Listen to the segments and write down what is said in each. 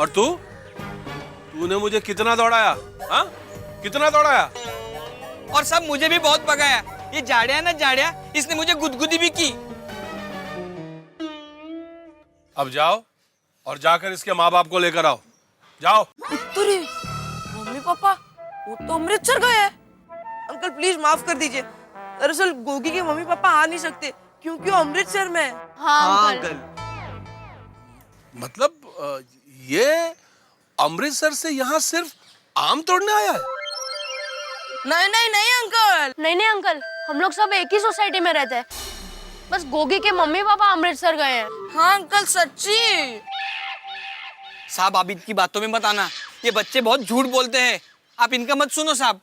और तूने मुझे कितना दौड़ाया? हाँ, कितना दौड़ाया? और सब मुझे भी बहुत भगाया। ये जाड़िया ना जाड़िया, इसने मुझे गुदगुदी भी की। अब जाओ और जाकर इसके माँ बाप को लेकर आओ। जाओ। उत्तरी, मम्मी पापा वो तो अमृतसर गए हैं। अंकल प्लीज माफ कर दीजिए। दरअसल गोगी के मम्मी पापा आ नहीं सकते क्योंकि वो अमृतसर में है। हाँ अंकल। मतलब ये अमृतसर से यहाँ सिर्फ आम तोड़ने आया है? नहीं नहीं नहीं अंकल। नहीं अंकल, हम लोग सब एक ही सोसाइटी में रहते हैं। बस गोगी के मम्मी पापा अमृतसर गए हैं। हाँ अंकल सच्ची। साहब आप इनकी बातों में मत आना, ये बच्चे बहुत झूठ बोलते हैं। आप इनका मत सुनो साहब।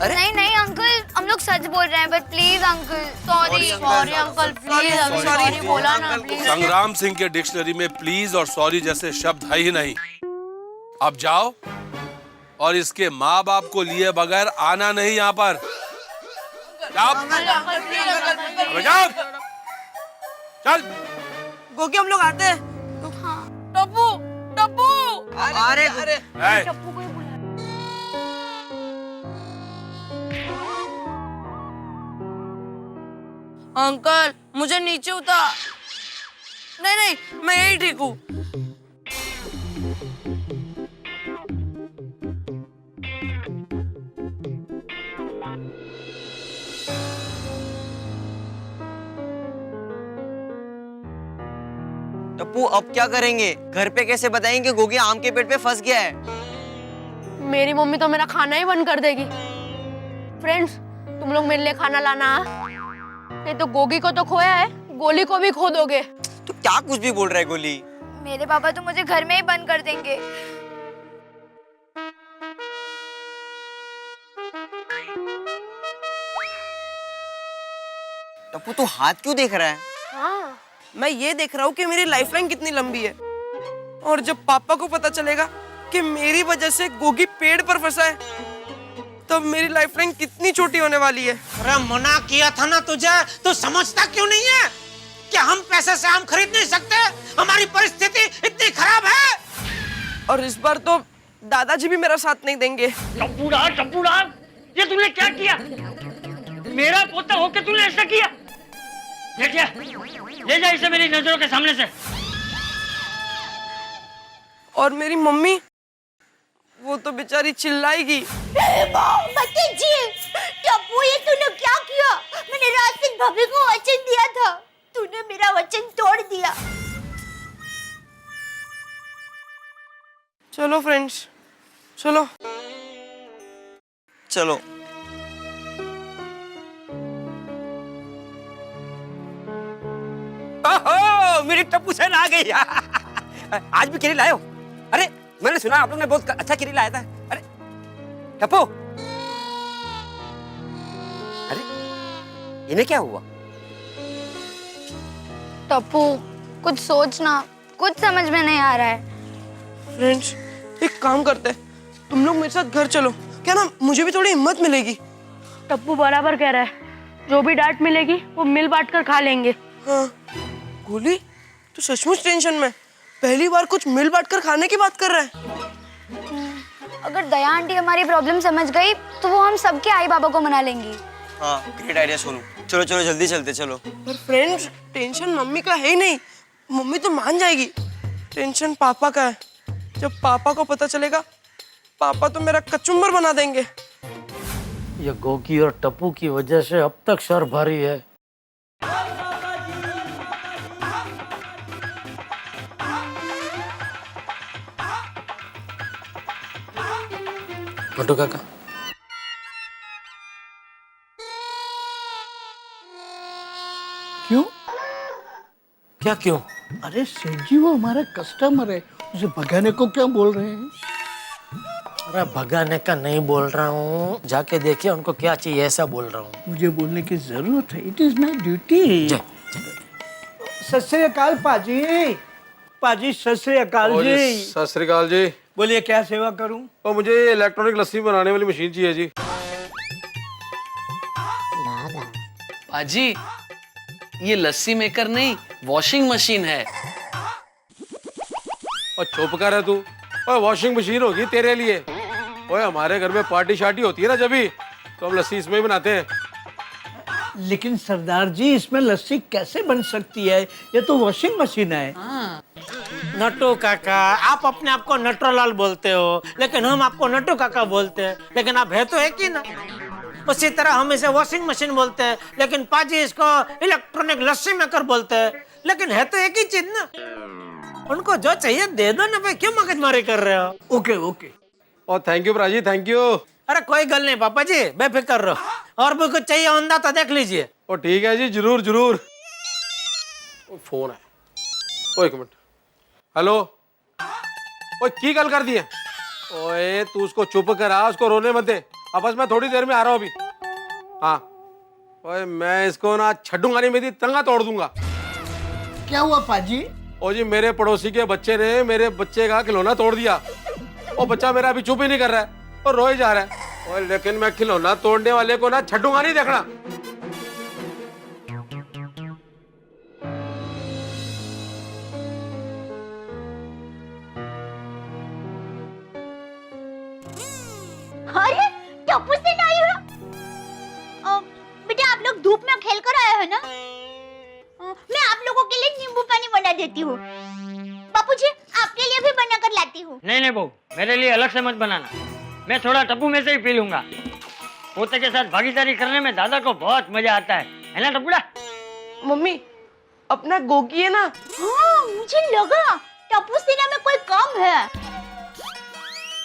नहीं नहीं अंकल, हम लोग सच बोल रहे हैं, but please uncle sorry. Sorry uncle, please sorry बोला ना प्लीज। संग्राम सिंह के डिक्शनरी में प्लीज और सॉरी जैसे शब्द है ही नहीं। अब जाओ और इसके माँ बाप को लिए बगैर आना नहीं यहाँ पर। जाओ। जाओ। चल। गोगी हम लोग आते हैं। टप्पू टप्पू। अरे अरे टप्पू को ही बुला। अंकल मुझे नीचे उतार। नहीं नहीं मैं यही ठीक हूँ। टप्पू अब क्या करेंगे? घर पे कैसे बताएंगे गोगी आम के पेड़ पे फंस गया है? मेरी मम्मी तो मेरा खाना ही बंद कर देगी। फ्रेंड्स, तुम लोग मेरे लिए खाना लाना। नहीं तो गोगी को तो खोया है, गोली को भी खो दोगे। तू क्या कुछ भी बोल रहा है गोली? मेरे पापा तो मुझे घर में ही बंद कर देंगे। टप्पू तू हाथ क्यों देख रहा है? हाँ, मैं ये देख रहा हूँ कि मेरी लाइफलाइन कितनी लंबी है, और जब पापा को पता चलेगा कि मेरी वजह से गोगी पेड़ पर फंसा है, तब मेरी लाइफलाइन कितनी छोटी होने वाली है। अरे मना किया था ना तुझे, तू समझता क्यों नहीं है कि हम पैसे से आम खरीद नहीं सकते? हमारी परिस्थिति इतनी खराब है। और इस बार तो दादाजी भी मेरा साथ नहीं देंगे। टप्पूड़ा, ये तूने क्या किया? मेरा पोता होके तूने ऐसा किया? देखिए, ले जा इसे मेरी नजरों के सामने से। और मेरी मम्मी, वो तो बेचारी चिल्लाएगी। टप्पू ये तूने क्या किया? मैंने रात दिन भाभी को वचन दिया था, तूने मेरा वचन तोड़ दिया। चलो फ्रेंड्स, चलो चलो। ओहो, मेरी टप्पू सेन आ गई। आज भी केरी लाए हो? अरे मैंने सुना आप लोग ने बहुत अच्छा केरी लाया था। अरे टप्पू, अरे इन्हें क्या हुआ? टप्पू कुछ सोचना, कुछ समझ में नहीं आ रहा है। फ्रेंड्स एक काम करते हैं, तुम लोग मेरे साथ घर चलो, क्या ना मुझे भी थोड़ी हिम्मत मिलेगी। टप्पू बराबर कह रहा है, जो भी डांट मिलेगी वो मिल बांट कर खा लेंगे। हाँ गोली, तू सचमुच टेंशन में? पहली बार कुछ मिल बांट कर खाने की बात कर रहा है। अगर दया आंटी हमारी प्रॉब्लम समझ गई तो वो हम सबके आई बाबा को मना लेंगी। हाँ ग्रेट आइडिया सोनू। चलो चलो जल्दी चलते चलो। पर फ्रेंड्स टेंशन मम्मी का है ही नहीं, मम्मी तो मान जाएगी। टेंशन पापा का है। जब पापा को पता चलेगा, पापा तो मेरा कचुम्बर बना देंगे। ये गोगी और टप्पू की वजह से अब तक सर भारी है। मोटू काका, क्यों? क्या क्यों? अरे सेठ जी वो हमारा कस्टमर है, उसे भगाने को क्या बोल रहे हैं? अरे भगाने का नहीं बोल रहा हूँ, जाके देखिए उनको क्या चाहिए ऐसा बोल रहा हूँ। मुझे बोलने की जरूरत है, इट इज माई ड्यूटी। सत श्री अकाल पाजी। पाजी सत श्री अकाल जी। सत श्री अकाल जी। बोलिए क्या सेवा करूं? और मुझे इलेक्ट्रॉनिक लस्सी बनाने वाली मशीन चाहिए जी। पाजी, ये लस्सी मेकर नहीं, वॉशिंग मशीन है। और चुप कर है तू। ओए वॉशिंग मशीन होगी तेरे लिए। ओए हमारे घर में पार्टी शार्टी होती है ना जब भी, तो हम लस्सी इसमें ही बनाते हैं। लेकिन सरदार जी इसमें लस्सी कैसे बन सकती है? ये तो वॉशिंग मशीन है। नट्टू काका, आप अपने आप को नटोलाल बोलते हो, लेकिन हम आपको नट्टू काका बोलते हैं, लेकिन आप है तो एक ही ना। उसी तरह हम इसे वॉशिंग मशीन बोलते हैं, लेकिन पाजी इसको इलेक्ट्रॉनिक लस्सी मेकर बोलते हैं, लेकिन है तो एक ही चीज ना। उनको जो चाहिए दे दो ना भाई, क्यों मगजमारी कर रहे हो? Okay okay. और थैंक यू प्राजी, थैंक यू। अरे कोई गल नहीं पापा जी, बेफिक्र रहो। और भी कुछ चाहिए होता तो देख लीजिए। ओ ठीक है जी, जरूर जरूर। फोन है, ओ एक मिनट। हेलो, ओए की गल कर दी है? ओए तू उसको चुप करा, उसको रोने मत दे। अब बस मैं थोड़ी देर में आ रहा हूँ अभी। हाँ ओए मैं इसको ना छड्डूंगा नहीं, मेरी तंगा तोड़ दूंगा। क्या हुआ पाजी? ओ जी मेरे पड़ोसी के बच्चे ने मेरे बच्चे का खिलौना तोड़ दिया। ओ बच्चा मेरा अभी चुप ही नहीं कर रहा है और रोए जा रहा है। और लेकिन मैं खिलौना तोड़ने वाले को ना छड्डूंगा नहीं, देखना। अरे टप्पू से नहीं हो? बेटा आप लोग धूप में खेल कर आए हो ना? मैं आप लोगों के लिए नींबू पानी बना देती हूँ। बापूजी आपके लिए भी बना कर लाती हूँ। नहीं नहीं बहू, मेरे लिए अलग से मत बनाना, मैं थोड़ा टप्पू में से ही पी लूंगा। पोते के साथ भागीदारी करने में दादा को बहुत मजा आता है ना टप्पूड़ा? मम्मी अपना गोगी है ना, हाँ, मुझे लगा टप्पू सेना में कोई कम है।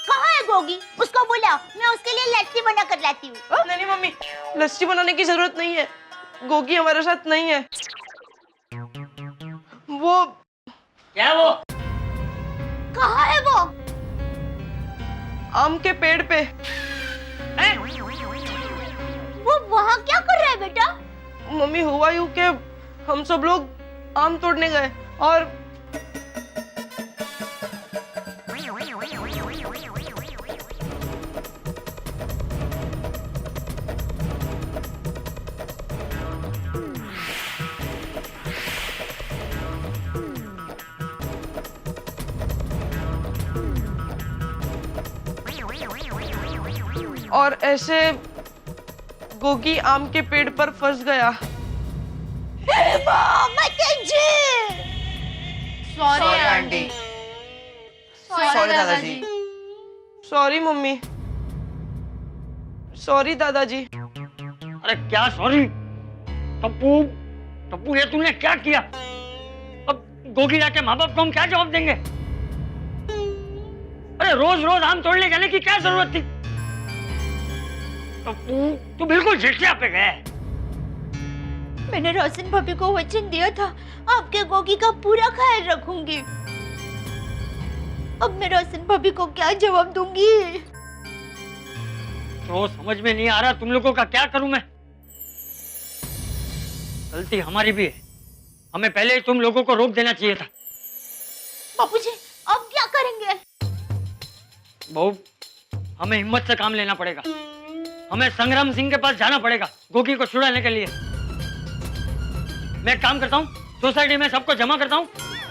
कहाँ है गोगी? उसको बुलाओ, मैं उसके लिए लस्सी बना कर लाती हूँ। नहीं मम्मी, लस्सी बनाने की जरूरत नहीं है। गोगी हमारे साथ नहीं है। वो क्या वो? कहाँ है वो? आम के पेड़ पे। हैं? वो वहाँ क्या कर रहा है बेटा? मम्मी हुआ यूं कि हम सब लोग आम तोड़ने गए और ऐसे गोगी आम के पेड़ पर फंस गया। Sorry aunty. सॉरी दादाजी। Sorry mummy. सॉरी दादाजी। अरे क्या सॉरी? टप्पू टप्पू ये तूने क्या किया? अब गोगी के माँ बाप को हम क्या जवाब देंगे? अरे रोज रोज आम तोड़ने जाने की क्या जरूरत थी? टप्पू तू बिल्कुल झिटिया पे गया है। मैंने रोशन भाभी को वचन दिया था आपके गोगी का पूरा ख्याल रखूंगी। अब मैं रोशन भाभी को क्या जवाब दूंगी? तो समझ में नहीं आ रहा तुम लोगों का क्या करूं मैं। गलती हमारी भी है, हमें पहले ही तुम लोगों को रोक देना चाहिए था। बापूजी अब क्या करेंगे? बहू हमें हिम्मत से काम लेना पड़ेगा। हमें संग्राम सिंह के पास जाना पड़ेगा गोगी को छुड़ाने के लिए। मैं काम करता हूँ, सोसाइटी में सबको जमा करता हूँ,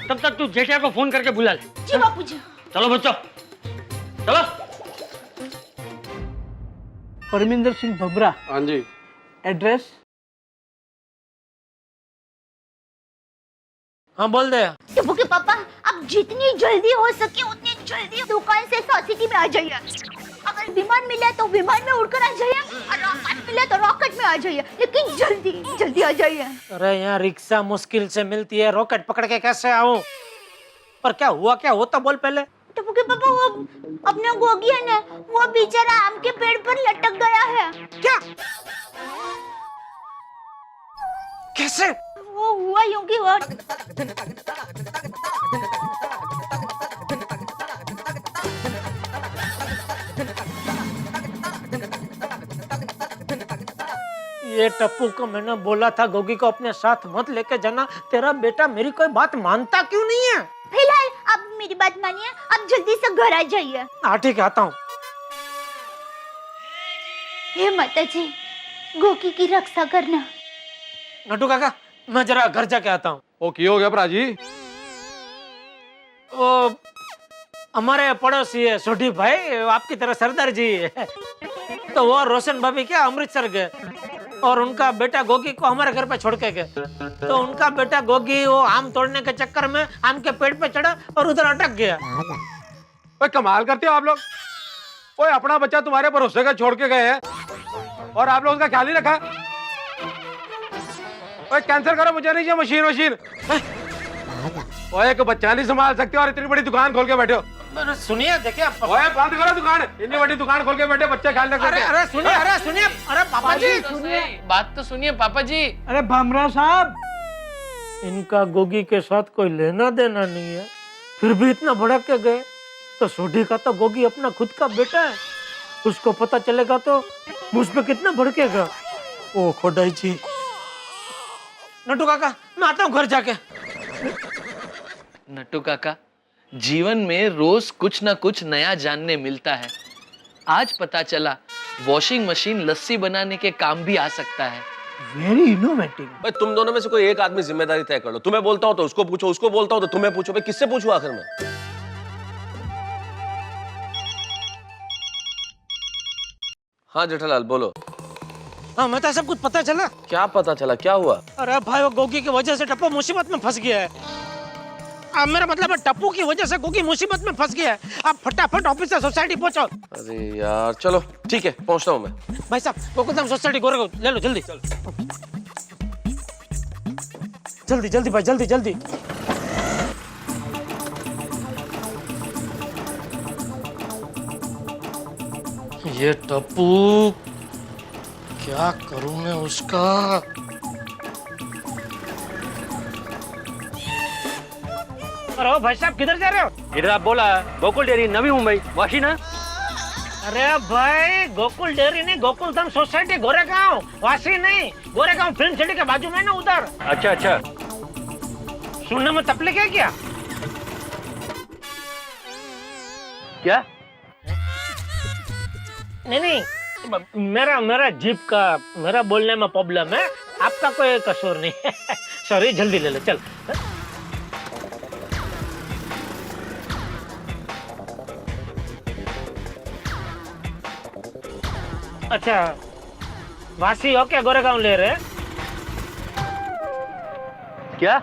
तब तक तू जेठिया को फोन करके बुला ले। जी बापूजी। चलो बच्चों चलो। परमिंदर सिंह भबरा। हाँ जी। एड्रेस? हाँ बोल दे। टप्पू के पापा आप जितनी जल्दी हो सके उतनी जल्दी दुकान से सोसाइटी में आ जाइए। अगर विमान मिले तो विमान में उड़कर आ जाइए और रॉकेट मिले तो रॉकेट में आ जाइए, लेकिन जल्दी जल्दी आ जाइए। अरे यहाँ रिक्शा मुश्किल से मिलती है, रॉकेट पकड़ के कैसे आऊं? पर क्या हुआ, क्या होता बोल पहले। टप्पू के पापा वो अपना गोगी है ना, वो बेचारा आम के पेड़ पर लटक गया है। क्या? कैसे? वो हुआ यूं कि वो ये टप्पू को मैंने बोला था गोगी को अपने साथ मत लेके जाना। तेरा बेटा मेरी कोई बात मानता क्यों नहीं है? फिलहाल आप मेरी बात मानिए, आप जल्दी से घर आ जाइए। हाँ ठीक है, आता हूँ। हे माता जी, गोगी की रक्षा करना। नटू काका मैं जरा घर जाके आता हूँ। ओ की हो गया प्राजी? ओ हमारे पड़ोसी है सोढ़ी भाई, आपकी तरह सरदार जी है। तो वो रोशन भाभी क्या अमृतसर गए और उनका बेटा गोगी को हमारे घर पे छोड़ के गए। तो उनका बेटा गोगी वो आम तोड़ने के चक्कर में आम के पेड़ पे चढ़ा और उधर अटक गया। ओए कमाल करते हो आप लोग। ओए अपना बच्चा तुम्हारे भरोसे का छोड़ के गए हैं और आप लोग उसका ख्याल ही रखा। ओए कैंसिल करो, मुझे नहीं चाहिए मशीन। ओए एक बच्चा नहीं संभाल सकते और इतनी बड़ी दुकान खोल के बैठे हो। सुनिए देखिए, ओए बंद करो दुकान, इतनी बड़ी दुकान खोल के बैठे बच्चे ख्याल रख सकते हैं। अरे सुनिए, अरे पापा जी सुनिए, बात तो सुनिए पापा जी। अरे भामरा साहब, इनका गोगी के साथ कोई लेना देना नहीं है, फिर भी इतना भड़क के गए। तो सोढ़ी का तो गोगी अपना खुद का बेटा है, उसको पता चलेगा तो मुझ पे कितना भड़केगा। ओ खोडाई जी। नटू काका, मैं आता हूँ घर जाके। नट्टू काका, जीवन में रोज कुछ ना कुछ नया जानने मिलता है। आज पता चला वॉशिंग मशीन लस्सी बनाने के काम भी आ सकता है। Very innovative. भाई तुम दोनों में से कोई एक आदमी जिम्मेदारी तय कर लो। तुम्हें बोलता हूँ तो उसको पूछो, उसको बोलता हूँ तो तुम्हें पूछो। भाई किससे पूछूं आखिर में? हाँ जेठालाल बोलो। हाँ मैं तो सब कुछ पता चला। क्या पता चला, क्या हुआ? अरे भाई वो गोगी की वजह से टप्पू मुसीबत में फंस गया है। अब मेरा मतलब है टप्पू की वजह से गोगी मुसीबत में फंस गया है। आप फटाफट ऑफिस से सोसाइटी पहुंचो। अरे यार चलो ठीक है, पहुंचता हूँ मैं। भाई साहब गोकुलधाम सोसाइटी गोरेगांव ले लो, जल्दी जल्दी जल्दी भाई, जल्दी जल्दी। ये टप्पू क्या करूं मैं उसका? अरे भाई साहब किधर जा रहे हो? इधर आप बोला गोकुल डेयरी नवी मुंबई वाशी ना। अरे भाई गोकुल डेयरी नहीं, गोकुलधाम सोसाइटी गोरेगांव, वासी नहीं, गोरेगांव फिल्म सिटी के बाजू में ना उधर। अच्छा अच्छा, सुनने में तकलीफ है क्या? क्या? नहीं मेरा जीप का, मेरा बोलने में प्रॉब्लम है, आपका कोई कसूर नहीं है। सॉरी, जल्दी ले लो, चल। अच्छा वासी ओके, गोरेगांव ले रहे? क्या?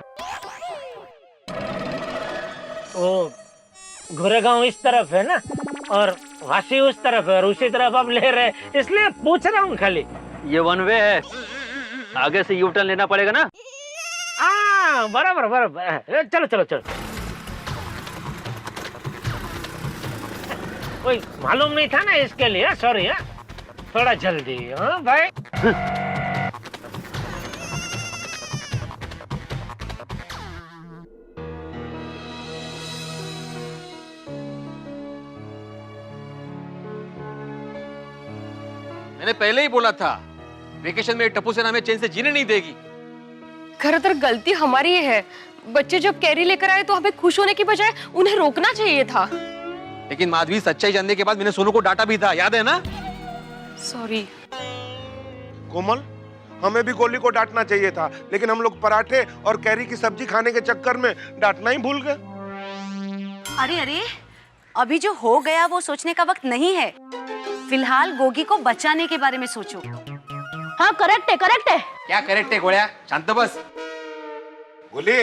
वो गोरेगांव इस तरफ है ना और वासी उस तरफ है और उसी तरफ आप ले रहे, इसलिए पूछ रहा हूँ खाली। ये वन वे है, आगे से यू टर्न लेना पड़ेगा ना। हाँ बराबर बराबर, चलो चलो चलो। कोई मालूम नहीं था ना इसके लिए, सॉरी। थोड़ा जल्दी। हाँ भाई। मैंने पहले ही बोला था वेकेशन में टप्पू सेना हमें चैन से जीने नहीं देगी। खैर गलती हमारी ही है। बच्चे जब कैरी लेकर आए तो हमें खुश होने की बजाय उन्हें रोकना चाहिए था। लेकिन माधवी, सच्चाई जानने के बाद मैंने सोनू को डांटा भी था, याद है ना? सॉरी। कोमल, हमें भी गोली को डांटना चाहिए था, लेकिन हम लोग पराठे और कैरी की सब्जी खाने के चक्कर में डांटना ही भूल गए। अरे अरे, अभी जो हो गया वो सोचने का वक्त नहीं है। फिलहाल गोगी को बचाने के बारे में सोचो। हाँ करेक्ट है, करेक्ट है। क्या करेक्ट है गोळ्या? शांत बस। गोली,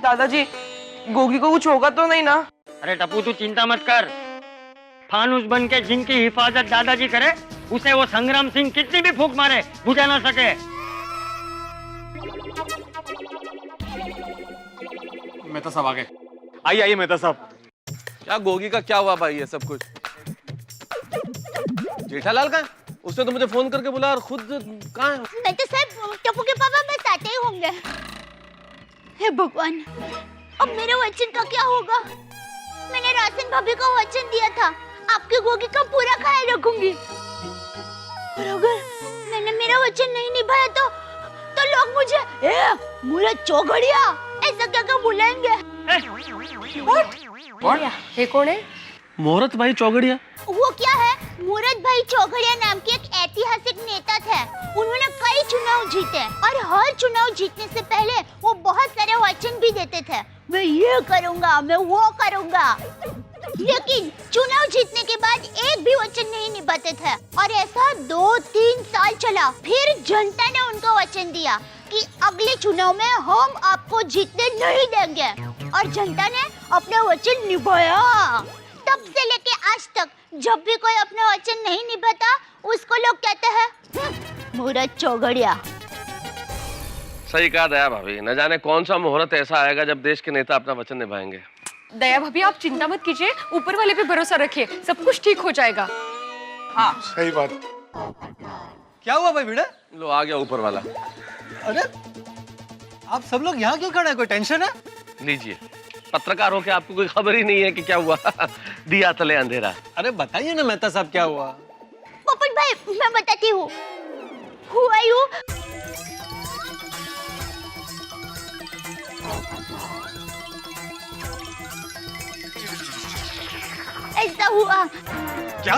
दादाजी गोगी को कुछ होगा तो नहीं ना? अरे टप्पू तू चिंता मत कर, फानुस बन के जिनकी हिफाजत दादाजी करे उसे वो संग्राम सिंह कितनी भी फूंक मारे बुझा ना सके। मेहता साहब आ गए। आइए मेहता साहब। क्या गोगी का क्या हुआ भाई ये सब कुछ? जेठालाल कहाँ? उसने तो मुझे फोन करके बुला और खुद कहाँ है? मैं तो साहब टप्पू के पापा बस आते ही होंगे। हे भगवान, अब मेरे वचन का क्या होगा? मैंने राशन भाभी को वचन दिया था आपकी गोगी का पूरा ख्याल रखूंगी, और अगर मैंने मेरा वचन नहीं निभाया तो लोग मुझे मुरत चौघड़िया ऐसा क्या बुलाएंगे। ये कौन है? मुहूर्त भाई चौगड़िया? वो क्या है, मुरत भाई चौघड़िया नाम के एक ऐतिहासिक नेता थे। उन्होंने कई चुनाव जीते और हर चुनाव जीतने से पहले वो बहुत सारे वचन भी देते थे। मैं ये करूंगा, मैं वो करूंगा। लेकिन चुनाव जीतने के बाद एक भी वचन नहीं निभाते थे और ऐसा 2-3 साल चला। फिर जनता ने उनको वचन दिया कि अगले चुनाव में हम आपको जीतने नहीं देंगे और जनता ने अपना वचन निभाया। तब से लेके आज तक जब भी कोई अपना वचन नहीं निभाता उसको लोग कहते हैं मुहूर्त चौगड़िया। सही कहा दया भाभी, न जाने कौन सा मुहूर्त ऐसा आएगा जब देश के नेता अपना वचन निभाएंगे। दया भाभी आप चिंता मत कीजिए, ऊपर वाले पे भरोसा रखिए, सब कुछ ठीक हो जाएगा। हाँ सही बात। क्या हुआ भाई भिड़े? लो आ गया ऊपर वाला। अरे आप सब लोग यहाँ क्यों खड़े हैं? कोई टेंशन है? लीजिए, पत्रकार हो के आपको कोई खबर ही नहीं है कि क्या हुआ। दिया तले अंधेरा। अरे बताइए ना मेहता साहब क्या हुआ? पोपट भाई मैं बताती हूँ। हुआ यूं, ऐसा हुआ। क्या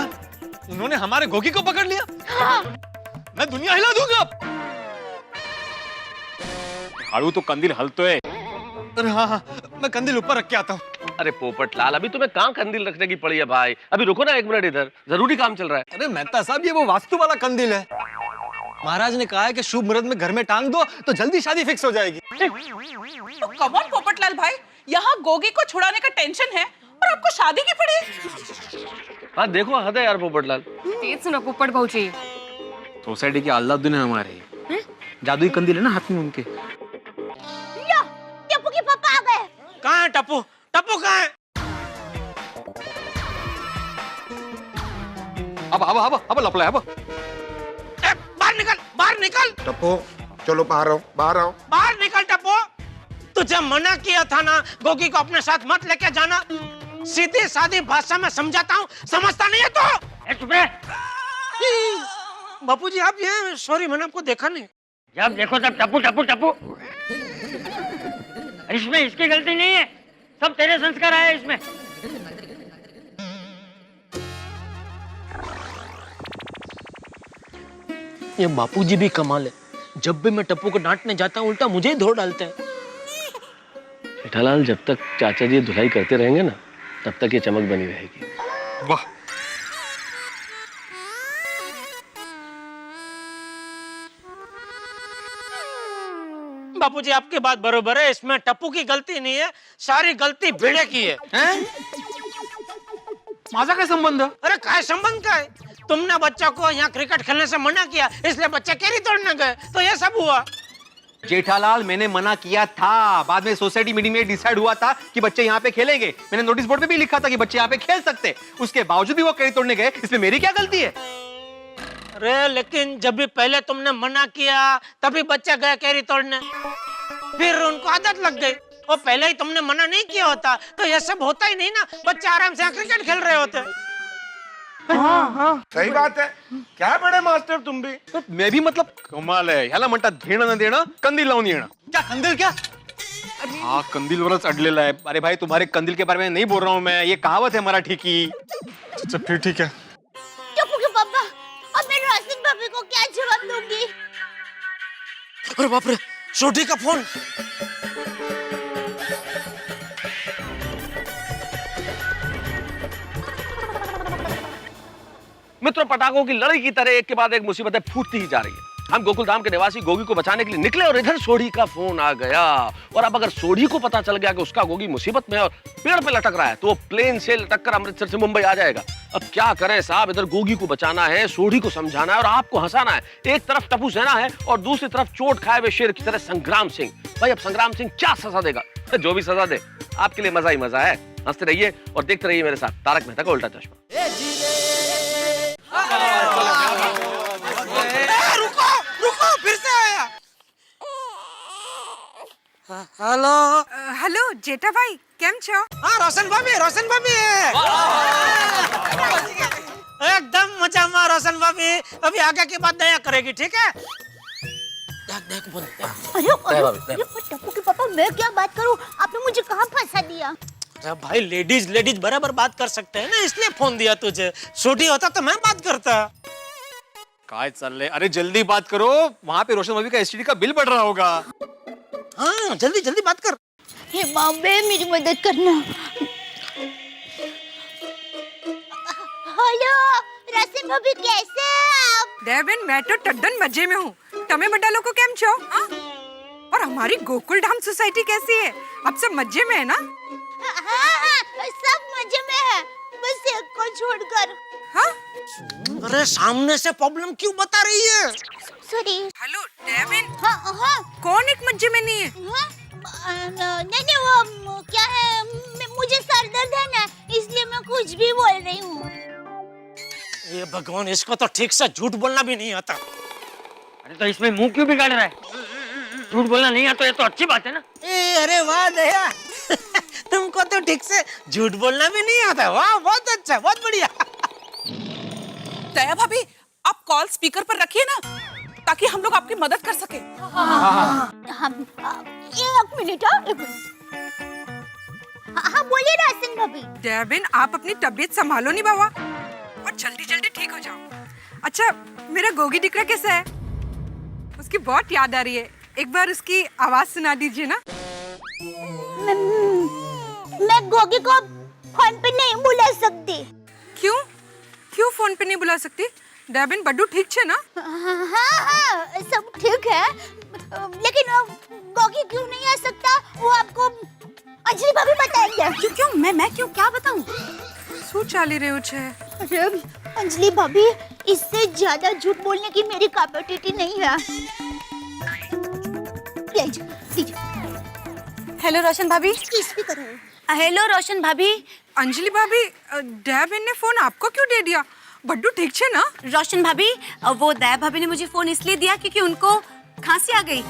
उन्होंने हमारे गोगी को पकड़ लिया? हाँ। मैं दुनिया हिला दूंगा। हाड़ू तो कंदील हलतो है। अरे हाँ, मैं कंदील ऊपर रख के आता हूँ। अरे पोपट लाल, अभी तुम्हें कहाँ कंदील रखने की पड़ी है भाई? अभी रुको ना 1 मिनट, इधर जरूरी काम चल रहा है। अरे मेहता साहब ये वो वास्तु वाला कंदील है। महाराज ने कहा है कि शुभ मुहूर्त में घर में टांग दो तो जल्दी शादी फिक्स हो जाएगी। तो कम ऑन पोपटलाल भाई, यहाँ गोगी को छुड़ाने का टेंशन है और आपको शादी की पड़ी। हाँ देखो हद है यार पोपट लाल। तेज सुनो पोपट भाऊजी। सोसाइटी के अल्लाह ने हमारे जादुई कंदील है ना हाथ में उनके। लो, टप्पू के पापा आ गए। कहाँ है टप्पू? टप्पू कहाँ है? अब लपला अब। बाहर निकल, बाहर निकल, टप्पू चलो बाहर आओ, बाहर आओ। बाहर निकल टप्पू। तुझे मना किया था ना गोगी को अपने साथ मत लेके जाना। सीधी सादी भाषा में समझाता हूँ, समझता नहीं है तो? चुप रहे। बापूजी आप ये सॉरी, मैंने आपको देखा नहीं। जब देखो तब टप्पू टप्पू टप्पू। इसमें इसकी गलती नहीं है, सब तेरे संस्कार आए इसमें। ये बापूजी भी कमाल है, जब भी मैं टप्पू को डांटने जाता हूँ उल्टा मुझे ही धो डालते हैं। जेठालाल, जब तक चाचा जी धुलाई करते रहेंगे ना तब तक ये चमक बनी रहेगी। वाह, बापूजी आपकी बात बरोबर है, इसमें टप्पू की गलती नहीं है, सारी गलती भिड़े की है। माझा काय संबंध? अरे काय संबंध का है? तुमने बच्चा को यहाँ क्रिकेट खेलने से मना किया, इसलिए बच्चा कैरी तोड़ने गए, तो ये सब हुआ। जेठालाल मैंने मना किया था, बाद में सोसाइटी मीटिंग में डिसाइड हुआ था कि बच्चे यहाँ पे खेलेंगे। मैंने नोटिस बोर्ड पे भी लिखा था कि बच्चे यहाँ पे खेल सकते, उसके बावजूद भी वो कैरी तोड़ने गए, इसमें मेरी क्या गलती है? अरे लेकिन जब भी पहले तुमने मना किया तभी बच्चे गए कैरी तोड़ने, फिर उनको आदत लग गई। और पहले ही तुमने मना नहीं किया होता तो ये सब होता ही नहीं ना, बच्चे आराम से क्रिकेट खेल रहे होते। हाँ सही बात है। क्या बड़े मास्टर तुम भी। मैं भी मतलब कमाल आहे, ह्याला म्हणतात घेणं न देणं, कंदील लावून येणं। क्या कंदील क्या? हाँ कंदील वरच अडलेला है। अरे भाई तुम्हारे कंदील के बारे में नहीं बोल रहा हूँ मैं, ये कहावत है मराठी की। अच्छा फिर ठीक है। टप्पू के पापा, अब मैं राशिद भाभी को क्या जवाब दूंगी? अरे बाप रे, छोटी का फोन। मित्रों, पटाखों की लड़ाई की तरह एक के बाद एक मुसीबतें फूटती ही जा रही है। हम गोकुलधाम के निवासी गोगी को बचाने के लिए निकले और इधर सोढ़ी का फोन आ गया। और अब अगर सोढ़ी को पता चल गया कि उसका गोगी मुसीबत में और पेड़ पे लटक रहा है तो वो प्लेन से लटक कर अमृतसर से मुंबई आ जाएगा। अब क्या करें साहब, इधर गोगी को बचाना है, सोढ़ी को समझाना है और आपको हंसाना है। एक तरफ टप्पू सेना है और दूसरी तरफ चोट खाए हुए शेर की तरह संग्राम सिंह। भाई अब संग्राम सिंह क्या सजा देगा? जो भी सजा दे आपके लिए मजा ही मजा है। हंसते रहिए और देखते रहिए मेरे साथ तारक मेहता का उल्टा चश्मा। रुको फिर से आया। हेलो हेलो जेठा भाई, केम छो? हाँ रोशन भाभी है। एकदम मजा में रोशन भाभी, अभी आगे की बात दया करेगी, ठीक है? अरे टप्पू के पापा, मैं क्या बात करूं? आपने मुझे कहाँ फंसा दिया? अरे भाई लेडीज बराबर बात कर सकते हैं ना, इसलिए फोन दिया तुझे। छोटी होता तो मैं बात करता। काय चल रहे? अरे जल्दी बात करो, वहाँ पे रोशन भाभी का एसटीडी का बिल बढ़ रहा होगा। हाँ जल्दी बात कर। हे बॉम्बे मेरी मदद करना। हेलो रासिन भाभी, कैसे हैं आप? देवेन, मैं तो टड्डन मजे में हूँ। तमे बड़ा लोग को केम छो? और हमारी गोकुल धाम सोसाइटी कैसी है? अब सब मजे में है ना? हाँ, सब मजे में है, बस एक को छोड़कर। हाँ? अरे सामने से प्रॉब्लम क्यों बता रही है? सॉरी। हेलो देवेन। हाँ। कौन एक मजे में नहीं है? नहीं, वो क्या है, मुझे सर दर्द है ना, इसलिए मैं कुछ भी बोल रही हूँ। ये भगवान, इसको तो ठीक से झूठ बोलना भी नहीं आता। अरे तो इसमें मुंह क्यों बिगाड़ रहा है? झूठ बोलना नहीं आता, ये तो अच्छी बात है ना। अरे वाह दया, तुमको तो ठीक से झूठ बोलना भी नहीं आता। वाह, बहुत अच्छा, बहुत बढ़िया। दया भाभी, आप कॉल स्पीकर पर रखिए ना, ताकि हम लोग आपकी मदद कर सके। एक मिनट। हाँ, बोलिए रासिन भाभी। देवेन, आप अपनी तबीयत संभालो नहीं बाबा, और जल्दी जल्दी ठीक हो जाओ। अच्छा, मेरा गोगी दिकरा कैसा है? उसकी बहुत याद आ रही है, एक बार उसकी आवाज सुना दीजिए ना। मैं गोगी को फोन पे नहीं बुला सकती। क्यों फोन पे नहीं बुला सकती? देवेन, बड्डू ठीक छे ना? हाँ, सब ठीक है, लेकिन गोगी क्यों नहीं आ सकता वो आपको अंजलि भाभी बताएंगे। क्यों? मैं क्यों, क्या बताऊं? શું ચાલી રહ્યું છે? अरे अंजलि भाभी, इससे ज्यादा झूठ बोलने की मेरी कैपेसिटी नहीं है। हेलो रोशन भाभी। हेलो रोशन भाभी। अंजलि भाभी, देवेन ने फोन आपको क्यों दे दिया? बड्डू ठीक छे ना? रोशन भाभी, वो दया भाभी ने मुझे फोन इसलिए दिया क्योंकि उनको खांसी आ गई।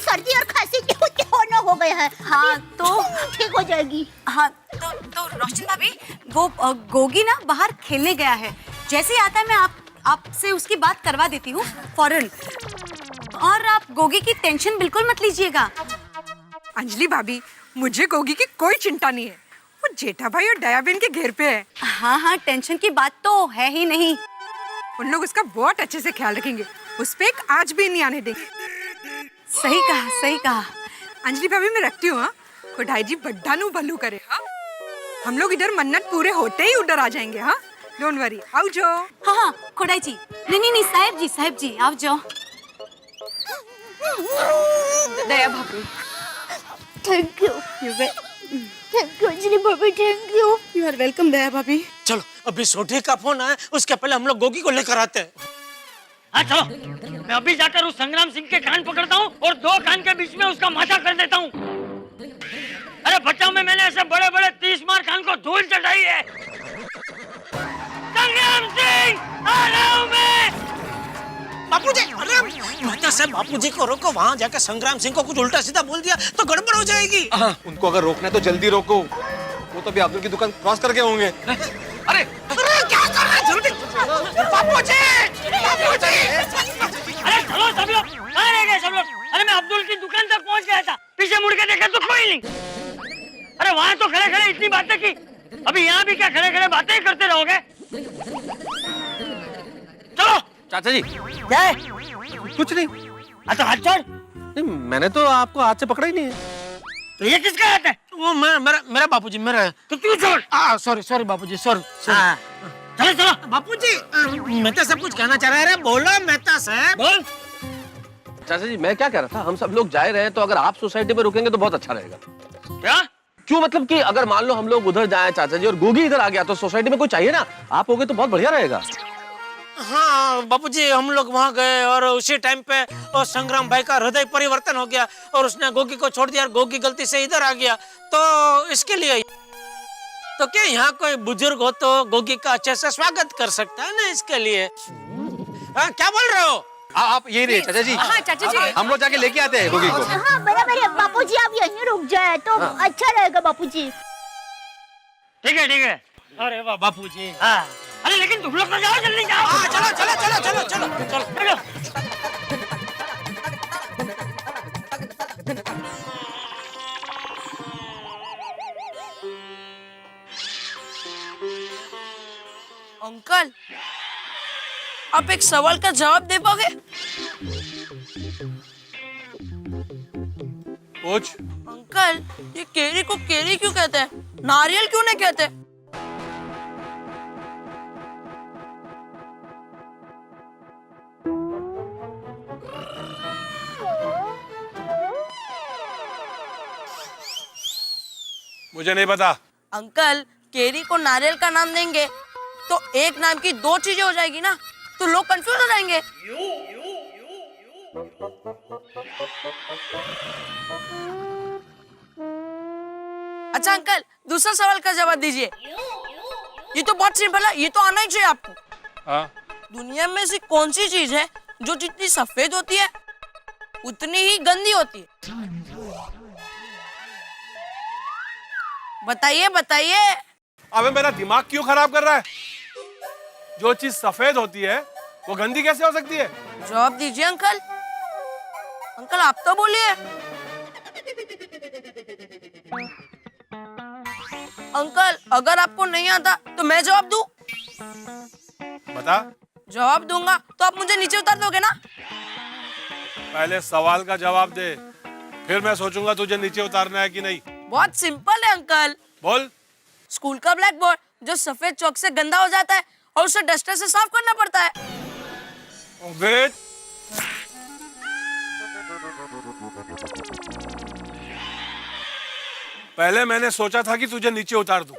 सर्दी और खांसी होना हो गया है। हाँ तो ठीक हो जाएगी। हाँ तो रोशन भाभी, वो गोगी ना बाहर खेलने गया है। जैसे ही आता है मैं आपसे उसकी बात करवा देती हूँ फौरन। और आप गोगी की टेंशन बिल्कुल मत लीजिएगा। अंजलि भाभी, मुझे गोगी की कोई चिंता नहीं है, वो जेठा भाई और दया बहन के घर पे है। हाँ, टेंशन की बात तो है ही नहीं। उन लोग उसका बहुत अच्छे से ख्याल रखेंगे, उस पे एक आज भी नहीं आने देंगे। सही कहा। अंजलि भाभी, मैं रखती हूँ। हाँ, खुदाई जी बड्ढा नु भलू करे। हाँ, हम लोग इधर मन्नत पूरे होते ही उधर आ जाएंगे। हाँ, डोंट वरी, आओ जो। हाँ, खुदाई जी। नहीं, साहिब जी आप जाओ। दया भाभी, थैंक यू अंजलि भाभी, thank you. You are welcome Daya भाभी। चलो, अभी सोठी का फोन आया, उसके पहले हम लोग गोगी को लेकर आते हैं। हाँ चलो, मैं अभी जाकर उस संग्राम सिंह के कान पकड़ता हूँ और दो कान के बीच में उसका माथा कर देता हूँ। अरे बच्चों में मैंने ऐसे बड़े बड़े 30 मार कान को धूल चटाई है। संग्राम सिंह, आ रहा हूँ मैं। बापूजी, अरे मेहता साहब, बापूजी को रोको। वहाँ जाकर संग्राम सिंह को कुछ उल्टा सीधा बोल दिया तो गड़बड़ हो जाएगी। उनको अगर रोकना है तो जल्दी रोको, वो तो अभी अब्दुल की दुकान क्रॉस करके होंगे। अरे क्या कर रहे हैं? जल्दी बापूजी। अरे चलो सब लोग, कहाँ रह गए सब लोग? अरे मैं अब्दुल की दुकान तक पहुँच गया था, पीछे मुड़ के देखा तो कोई नहीं। अरे वहाँ तो खड़े खड़े इतनी बातें की, अभी यहाँ भी क्या खड़े खड़े बातें ही करते रहोगे? चलो। चाचा जी, क्या है? कुछ नहीं। तो हाथ छोड़। नहीं, मैंने तो आपको हाथ से पकड़ा ही नहीं है। तो ये किसका हाथ है? वो मेरा बापूजी, मेरा। तो क्यों छोड़? सॉरी बापूजी, सॉरी। चलो बापूजी, मेहता साहब कुछ कहना चाह रहे हैं। बोलो मेहता साहब। बोल। चाचा जी, मैं क्या कह रहा था, हम सब लोग जा रहे हैं तो अगर आप सोसाइटी में रुकेंगे तो बहुत अच्छा रहेगा। क्या? क्यों, मतलब कि अगर मान लो हम लोग उधर जाएं चाचा जी और गोगी इधर आ गया तो सोसाइटी में कोई चाहिए ना, आप होगे तो बहुत बढ़िया रहेगा। हाँ बापूजी, हम लोग वहाँ गए और उसी टाइम पे और संग्राम भाई का हृदय परिवर्तन हो गया और उसने गोगी को छोड़ दिया और गोगी गलती से इधर आ गया। तो इसके लिए तो क्या यहाँ कोई बुजुर्ग हो तो गोगी का अच्छे से स्वागत कर सकता है ना, इसके लिए। क्या बोल रहे हो? आप यही रहे चाचा जी। हाँ चाचा जी, हम लोग जाके लेके आते हैं गोगी को। हाँ बराबर है बापूजी, आप यहीं रुक जाए तो अच्छा रहेगा बापूजी। ठीक है। अरे वाह बापूजी। हाँ, अरे लेकिन तुम लोग तो जाओ, जल्दी जाओ। चलो। अंकल, आप एक सवाल का जवाब दे पाओगे? पूछ। अंकल, ये केरी को केरी क्यों कहते हैं? नारियल क्यों नहीं कहते? मुझे नहीं पता। अंकल, केरी को नारियल का नाम देंगे तो एक नाम की दो चीजें हो जाएगी ना, तो लोग कंफ्यूज हो जाएंगे। अच्छा अंकल, दूसरा सवाल का जवाब दीजिए। ये तो बहुत सिंपल है, ये तो आना ही चाहिए आपको। हाँ? दुनिया में ऐसी कौन सी चीज है जो जितनी सफेद होती है उतनी ही गंदी होती है? बताइए बताइए। अबे मेरा दिमाग क्यों खराब कर रहा है? जो चीज सफेद होती है वो गंदी कैसे हो सकती है? जवाब दीजिए अंकल। अंकल आप तो बोलिए। अंकल अगर आपको नहीं आता तो मैं जवाब दूं? बता। जवाब दूंगा तो आप मुझे नीचे उतार दोगे ना? पहले सवाल का जवाब दे, फिर मैं सोचूंगा तुझे नीचे उतारना है कि नहीं। बहुत सिंपल है अंकल। बोल। स्कूल का ब्लैक बोर्ड जो सफेद चौक से गंदा हो जाता है और उसे डस्टर से साफ करना पड़ता है। वेट। पहले मैंने सोचा था कि तुझे नीचे उतार दूं,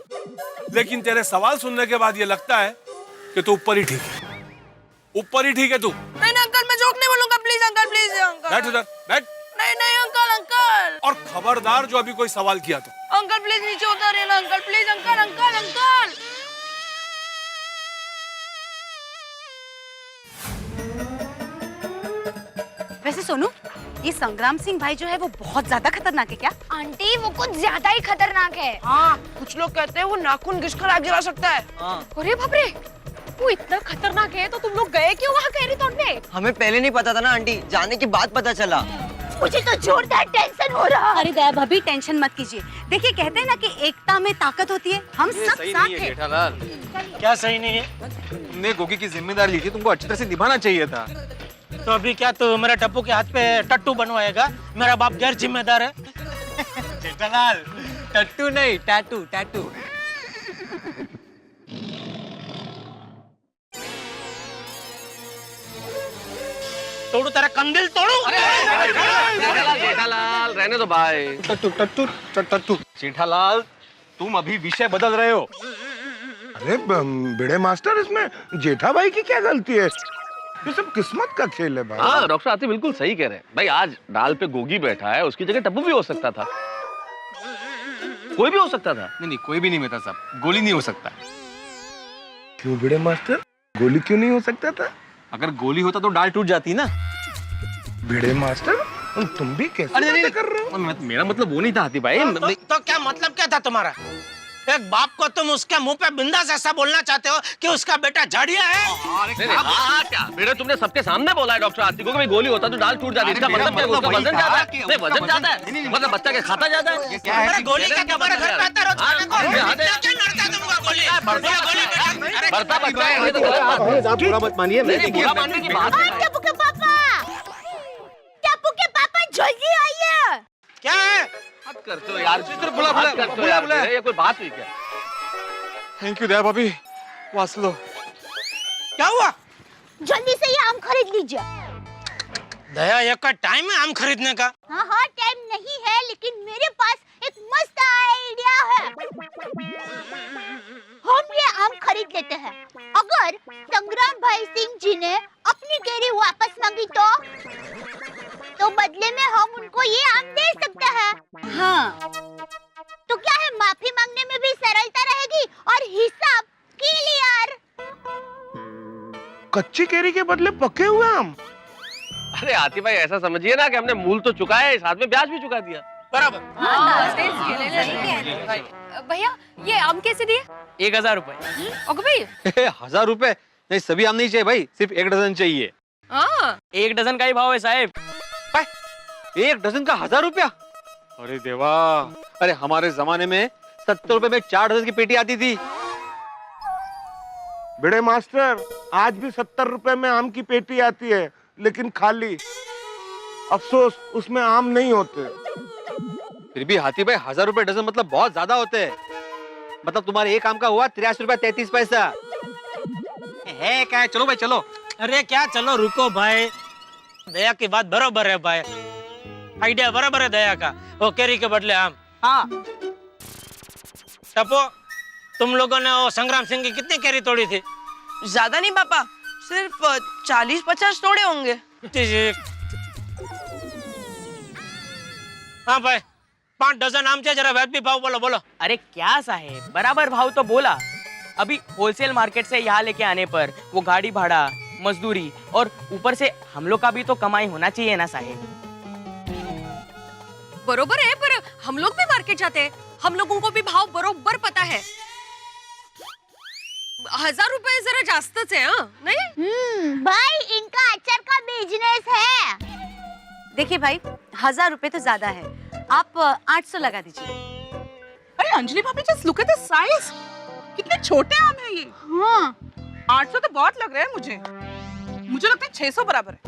लेकिन तेरे सवाल सुनने के बाद ये लगता है कि तू ऊपर ही ठीक है। ऊपर ही ठीक है तू। नहीं नहीं अंकल, मैं जोक नहीं बोलूंगा। Please uncle, please uncle. बैठ उधर, बैठ। नहीं नहीं अंकल, अंकल। और खबरदार जो अभी कोई सवाल किया तो। अंकल प्लीज नीचे उतारिए ना uncle, please uncle, uncle, uncle. वैसे सोनू, ये संग्राम सिंह भाई जो है वो बहुत ज्यादा खतरनाक है क्या? आंटी वो कुछ ज्यादा ही खतरनाक है। हाँ, कुछ लोग कहते हैं वो नाखून घिसकर आग जला सकता है। अरे बाप रे, वो इतना खतरनाक है तो तुम लोग गए क्यों वहाँ कैरी तोड़ने? हमें पहले नहीं पता था ना आंटी, जाने के बाद पता चला। मुझे तो जोरदार टेंशन हो रहा है। अरे दया भाभी, टेंशन मत कीजिए। देखिए कहते हैं ना कि एकता में ताकत होती है। हम सब साथ हैं। जेठालाल, क्या सही नहीं है? तुमने गोगी की जिम्मेदारी ली थी, तुमको अच्छी तरह से निभाना चाहिए था। तो अभी क्या तू मेरा टप्पू के हाथ पे टट्टू बनवाएगा? मेरा बाप गैर जिम्मेदार है। जेठालाल, टट्टू नहीं, टैटू, टैटू। तोड़ू तेरा कंदिल तोड़ू। जेठालाल रहने दो भाई। टट्टू, टट्टू, टट्टू। जेठालाल, तुम अभी विषय बदल रहे हो। अरे बड़े मास्टर, इसमें जेठा भाई की क्या गलती है? ये सब किस्मत का खेल है भाई। हाँ डॉक्टर आती बिल्कुल सही कह रहे हैं भाई। आज डाल पे गोगी बैठा है, उसकी जगह टप्पू भी हो सकता था, कोई भी हो सकता था। नहीं, कोई भी नहीं मेहता साहब, गोली नहीं हो सकता। क्यों बड़े मास्टर, गोली क्यों नहीं हो सकता था? अगर गोली होता तो डाल टूट जाती ना। बड़े मास्टर, तुम भी कैसे बातें कर रहे हो? मेरा मतलब वो नहीं था हाथी भाई। तो क्या मतलब क्या था तुम्हारा? एक बाप को तुम उसके मुंह पे बिंदास ऐसा बोलना चाहते हो कि उसका बेटा झाड़िया है? क्या बेटा, तुमने सबके सामने बोला है डॉक्टर आती को कि गोली होता तो डाल टूट जाती। इसका मतलब क्या? उसका वजन ज्यादा है। वजन ज्यादा है मतलब बच्चा के खाता ज्यादा है। गोली का तुम्हारे घर पे आता रोज खाने को? क्या लड़ता तुमको गोली? बढ़ता बच्चा है, ये तो गलत बात है। आप बुरा मत मानिए। बुरा मानने की बात है। टप्पू के पापा जल्दी आइए। क्या है? बात करते हो यार, बुला ये कोई बात हुई क्या? थैंक यू दया भाभी, वास लो। क्या हुआ? जल्दी से ये आम खरीद लीजिए। दया, ये का टाइम है आम खरीदने का? हाँ हाँ, टाइम नहीं है, लेकिन मेरे पास एक मस्त आइडिया है। हम ये आम खरीद लेते हैं। अगर संग्राम भाई सिंह जी ने अपनी केरी वापस मांगी तो बदले में हम उनको ये आम दे सकते हैं। हाँ, तो क्या है, माफी मांगने में भी सरलता रहेगी और हिसाब क्लियर। कच्ची केरी के बदले पके हुए आम। अरे आती भाई, ऐसा समझिए ना कि हमने मूल तो चुका है, साथ में ब्याज भी चुका दिया। बराबर। भैया ये आम कैसे दिए? 1000 रुपए। ओके भाई। 1000 रुपए नहीं, सभी आम नहीं चाहिए भाई, सिर्फ 1 डजन चाहिए। 1 डजन का ही भाव है साहब। 1 डजन का 1000 रुपया? अरे देवा, अरे हमारे जमाने में 70 रुपए में 4 डजन की पेटी आती थी। बड़े मास्टर, आज भी 70 रुपए में आम की पेटी आती है, लेकिन खाली। अफसोस उसमें आम नहीं होते। फिर भी हाथी भाई 1000 रुपए डजन मतलब बहुत ज्यादा होते हैं। मतलब तुम्हारे एक आम का हुआ 83 रुपया 33 पैसा है क्या? चलो भाई चलो। अरे क्या चलो, रुको भाई, दया की बात बराबर है भाई, आइडिया बराबर है दया का। वो केरी के बदले आम। हाँ टपो, तुम लोगों ने वो संग्राम सिंह की कितनी केरी तोड़ी थी? ज्यादा नहीं पापा, सिर्फ 40-50 तोड़े होंगे। हाँ भाई, 5 डजन आम चाहिए, जरा व्यापी भाव बोलो बोलो। अरे क्या साहेब, बराबर भाव तो बोला। अभी होलसेल मार्केट से यहाँ लेके आने पर वो गाड़ी भाड़ा, मजदूरी और ऊपर से हम लोग का भी तो कमाई होना चाहिए ना साहेब। बरोबर है, पर हम लोग भी मार्केट जाते हैं, हम लोगों को भी भाव बरोबर पता है। 1000 रुपए जरा जास्तच है, हाँ नहीं? भाई इनका अचार का बिजनेस है। देखिए भाई, 1000 रुपए तो ज्यादा है, आप 800 लगा दीजिए। अरे अंजलि भाभी, just look at the size, कितने छोटे आम है ये। हाँ 800 तो बहुत लग रहा है मुझे लगता है 600 बराबर है।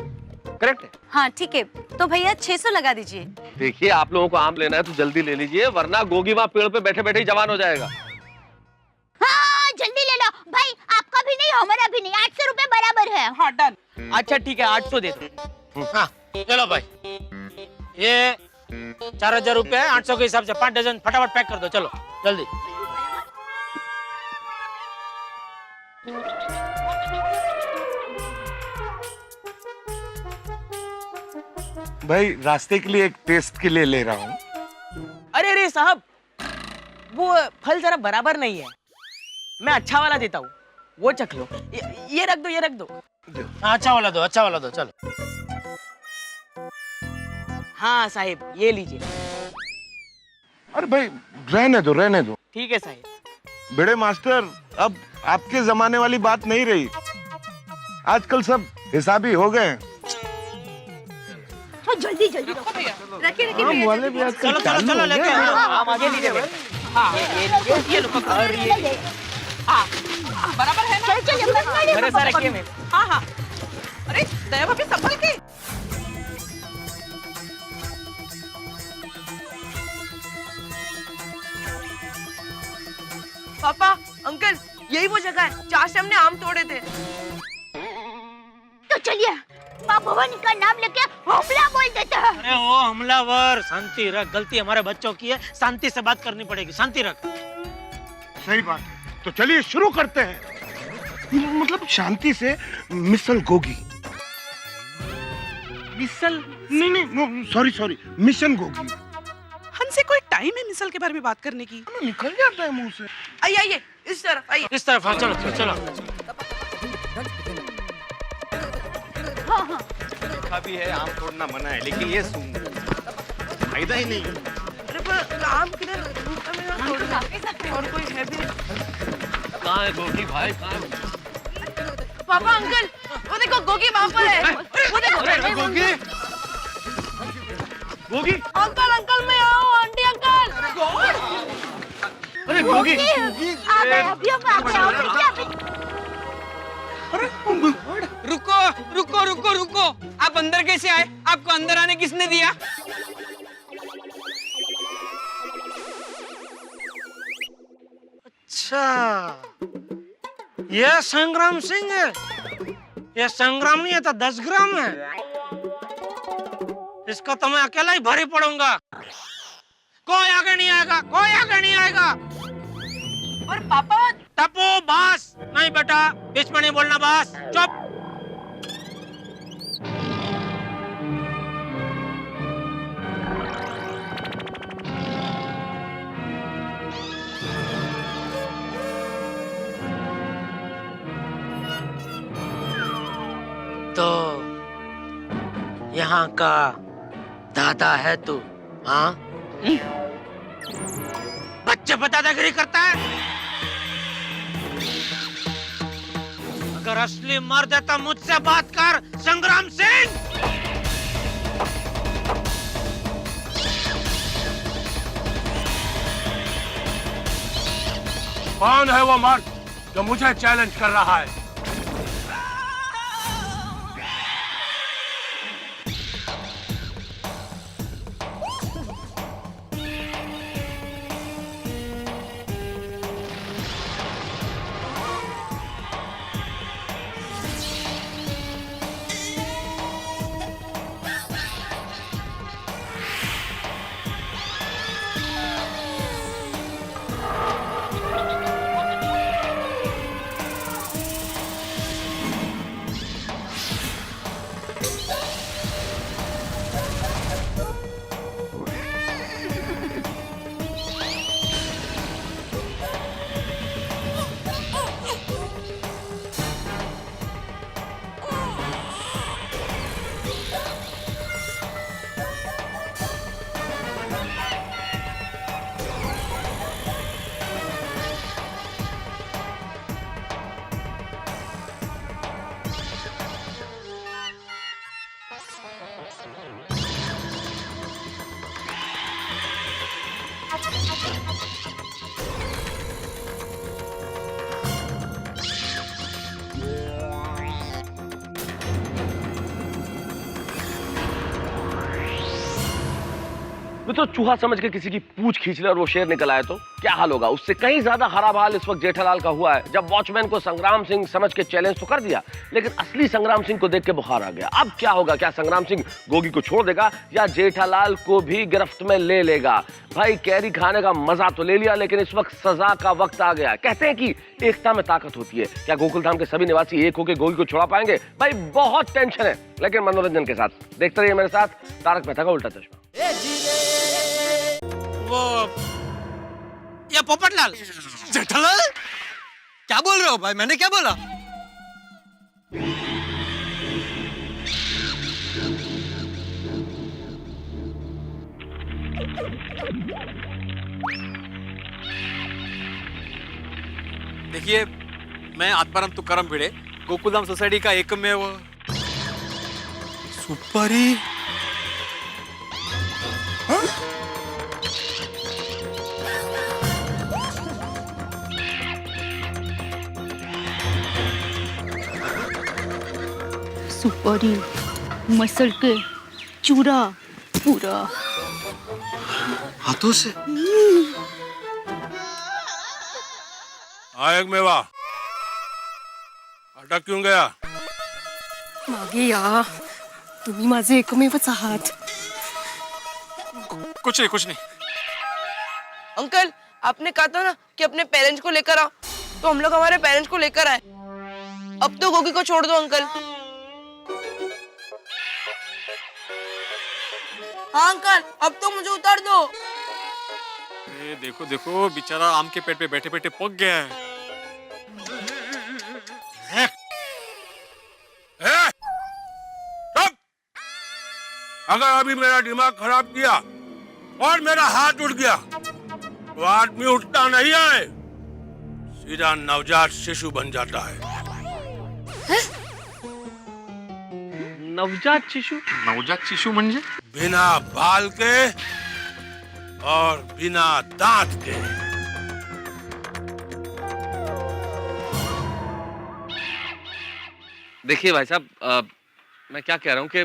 करेक्ट है। हाँ ठीक है, तो भैया 600 लगा दीजिए। देखिए, आप लोगों को आम लेना है तो जल्दी ले लीजिए, वरना गोगी वहाँ पेड़ पे बैठे बैठे ही जवान हो जाएगा। हाँ जल्दी ले लो भाई, आपका भी नहीं हमारा भी नहीं, 800 रुपए बराबर है। हाँ डन। अच्छा ठीक है, 800 दे दो। हाँ चलो भाई, ये 4000 रुपए है, 800 के हिसाब से 5 डजन फटाफट पैक कर दो, चलो जल्दी। भाई रास्ते के लिए एक टेस्ट के लिए ले रहा हूँ। अरे अरे साहब, वो फल जरा बराबर नहीं है, मैं अच्छा वाला देता हूँ, वो चख लो। ये रख दो, ये रख दो। अच्छा वाला दो, अच्छा वाला दो, चलो। हाँ साहिब, ये लीजिए। अरे भाई रहने दो रहने दो। ठीक है साहिब। बड़े मास्टर, अब आपके जमाने वाली बात नहीं रही, आजकल सब हिसाबी हो गए। तो जल्दी जल्दी रखो भैया। रखिए रखिए आम भैया, वाले भी आजकल चलो चलो चलो, लेके चालू हो गए। आओ। आगे लीजिए भाई। हाँ ये लो पकड़ो। और ये हाँ बराबर है ना। चल मेरे सारे रखिए में। हाँ हाँ। अरे दया भाभी संभल के। पापा, अंकल, यही वो जगह है जहाँ से हमने आम तोड़े थे। तो चलिए माँ भवानी का नाम लेके हमला बोल देते हैं। अरे वो हमलावर, शांति रख, गलती हमारे बच्चों की है, शांति से बात करनी पड़ेगी, शांति रख। सही बात है, तो चलिए शुरू करते हैं। मतलब शांति से। मिसल गोगी। मिसल? नहीं सॉरी, मिशन गोगी। हमसे कोई टाइम है मिसल के बारे में बात करने की? निकल जाता है मुंह से। आइए आइए, इस तरफ आइए। इस तरफ, हाँ चलो चलो। लिखा भी है आम तोड़ना मना है, लेकिन ये फायदा ही नहीं। अरे पर आम किधर? और कोई है भी? कहाँ है गोगी भाई, कहाँ है? पापा, अंकल, वो देखो गोगी वहाँ पर है। वो देखो गोगी, गोगी, अंकल, अंकल मैं आऊँ, आंटी अंकल। अरे गोगी, आ गए, अभी हम आ गए। रुको रुको रुको रुको, आप अंदर कैसे आए? आपको अंदर आने किसने दिया? अच्छा, ये संग्राम सिंह है। ये संग्राम नहीं है तो 10 ग्राम है। इसको तो मैं अकेला ही भारी पड़ूंगा। कोई आगे नहीं आएगा, कोई आगे नहीं आएगा। और पापा, टप्पू, बस नहीं बेटा, बीच में नहीं बोलना, बस चुप। तो यहाँ का दादा है तू? हाँ, बच्चे पर दादागिरी करता है। अगर असली मर्द है तो मुझसे बात कर, संग्राम सिंह। कौन है वो मर्द जो मुझे चैलेंज कर रहा है। तो चूहा समझ के किसी की पूंछ खींच ले और वो शेर निकल आए तो क्या हाल होगा। उससे कहीं ज्यादा खराब हाल इस वक्त जेठालाल का हुआ है। जब वॉचमैन को संग्राम सिंह समझ के चैलेंज तो कर दिया, लेकिन असली संग्राम सिंह को देख के बुखार आ गया। अब क्या होगा? क्या संग्राम सिंह गोगी को छोड़ देगा या जेठालाल को भी गिरफ्त में ले लेगा? भाई कैरी खाने का मजा तो ले लिया, लेकिन इस वक्त सजा का वक्त आ गया। कहते हैं कि एकता में ताकत होती है। क्या गोकुलधाम के सभी निवासी एक होकर गोगी को छुड़ा पाएंगे? भाई बहुत टेंशन है, लेकिन मनोरंजन के साथ देखते रहिए मेरे साथ तारक मेहता का उल्टा चश्मा। वो ये पोपटलाल। जेठालाल क्या बोल रहे हो भाई? मैंने क्या बोला? देखिए, मैं आत्माराम तुकाराम भिड़े, गोकुलधाम सोसाइटी का एकमेव सुपारी। सुपारी मसल के चूरा पूरा हाथों से। एक मेवा अटक क्यों गया? मागे या, तुम्ही माझे एकमेवच आहात। कुछ नहीं। अंकल, आपने कहा था ना कि अपने पेरेंट्स को लेकर आओ, तो हम लोग हमारे पेरेंट्स को लेकर आए। अब तो गोगी को छोड़ दो अंकल। हाँ अंकल, अब तो मुझे उतार दो। अरे देखो बेचारा आम के पेड़ पे बैठे बैठे पक गया है। अगर अभी मेरा दिमाग खराब किया और मेरा हाथ उठ गया तो आदमी उठता नहीं है, सीधा नवजात शिशु बन जाता है। नवजात शिशु? नवजात शिशु म्हणजे? बिना बाल के और बिना दांत के। देखिए भाई साहब, मैं क्या कह रहा हूँ कि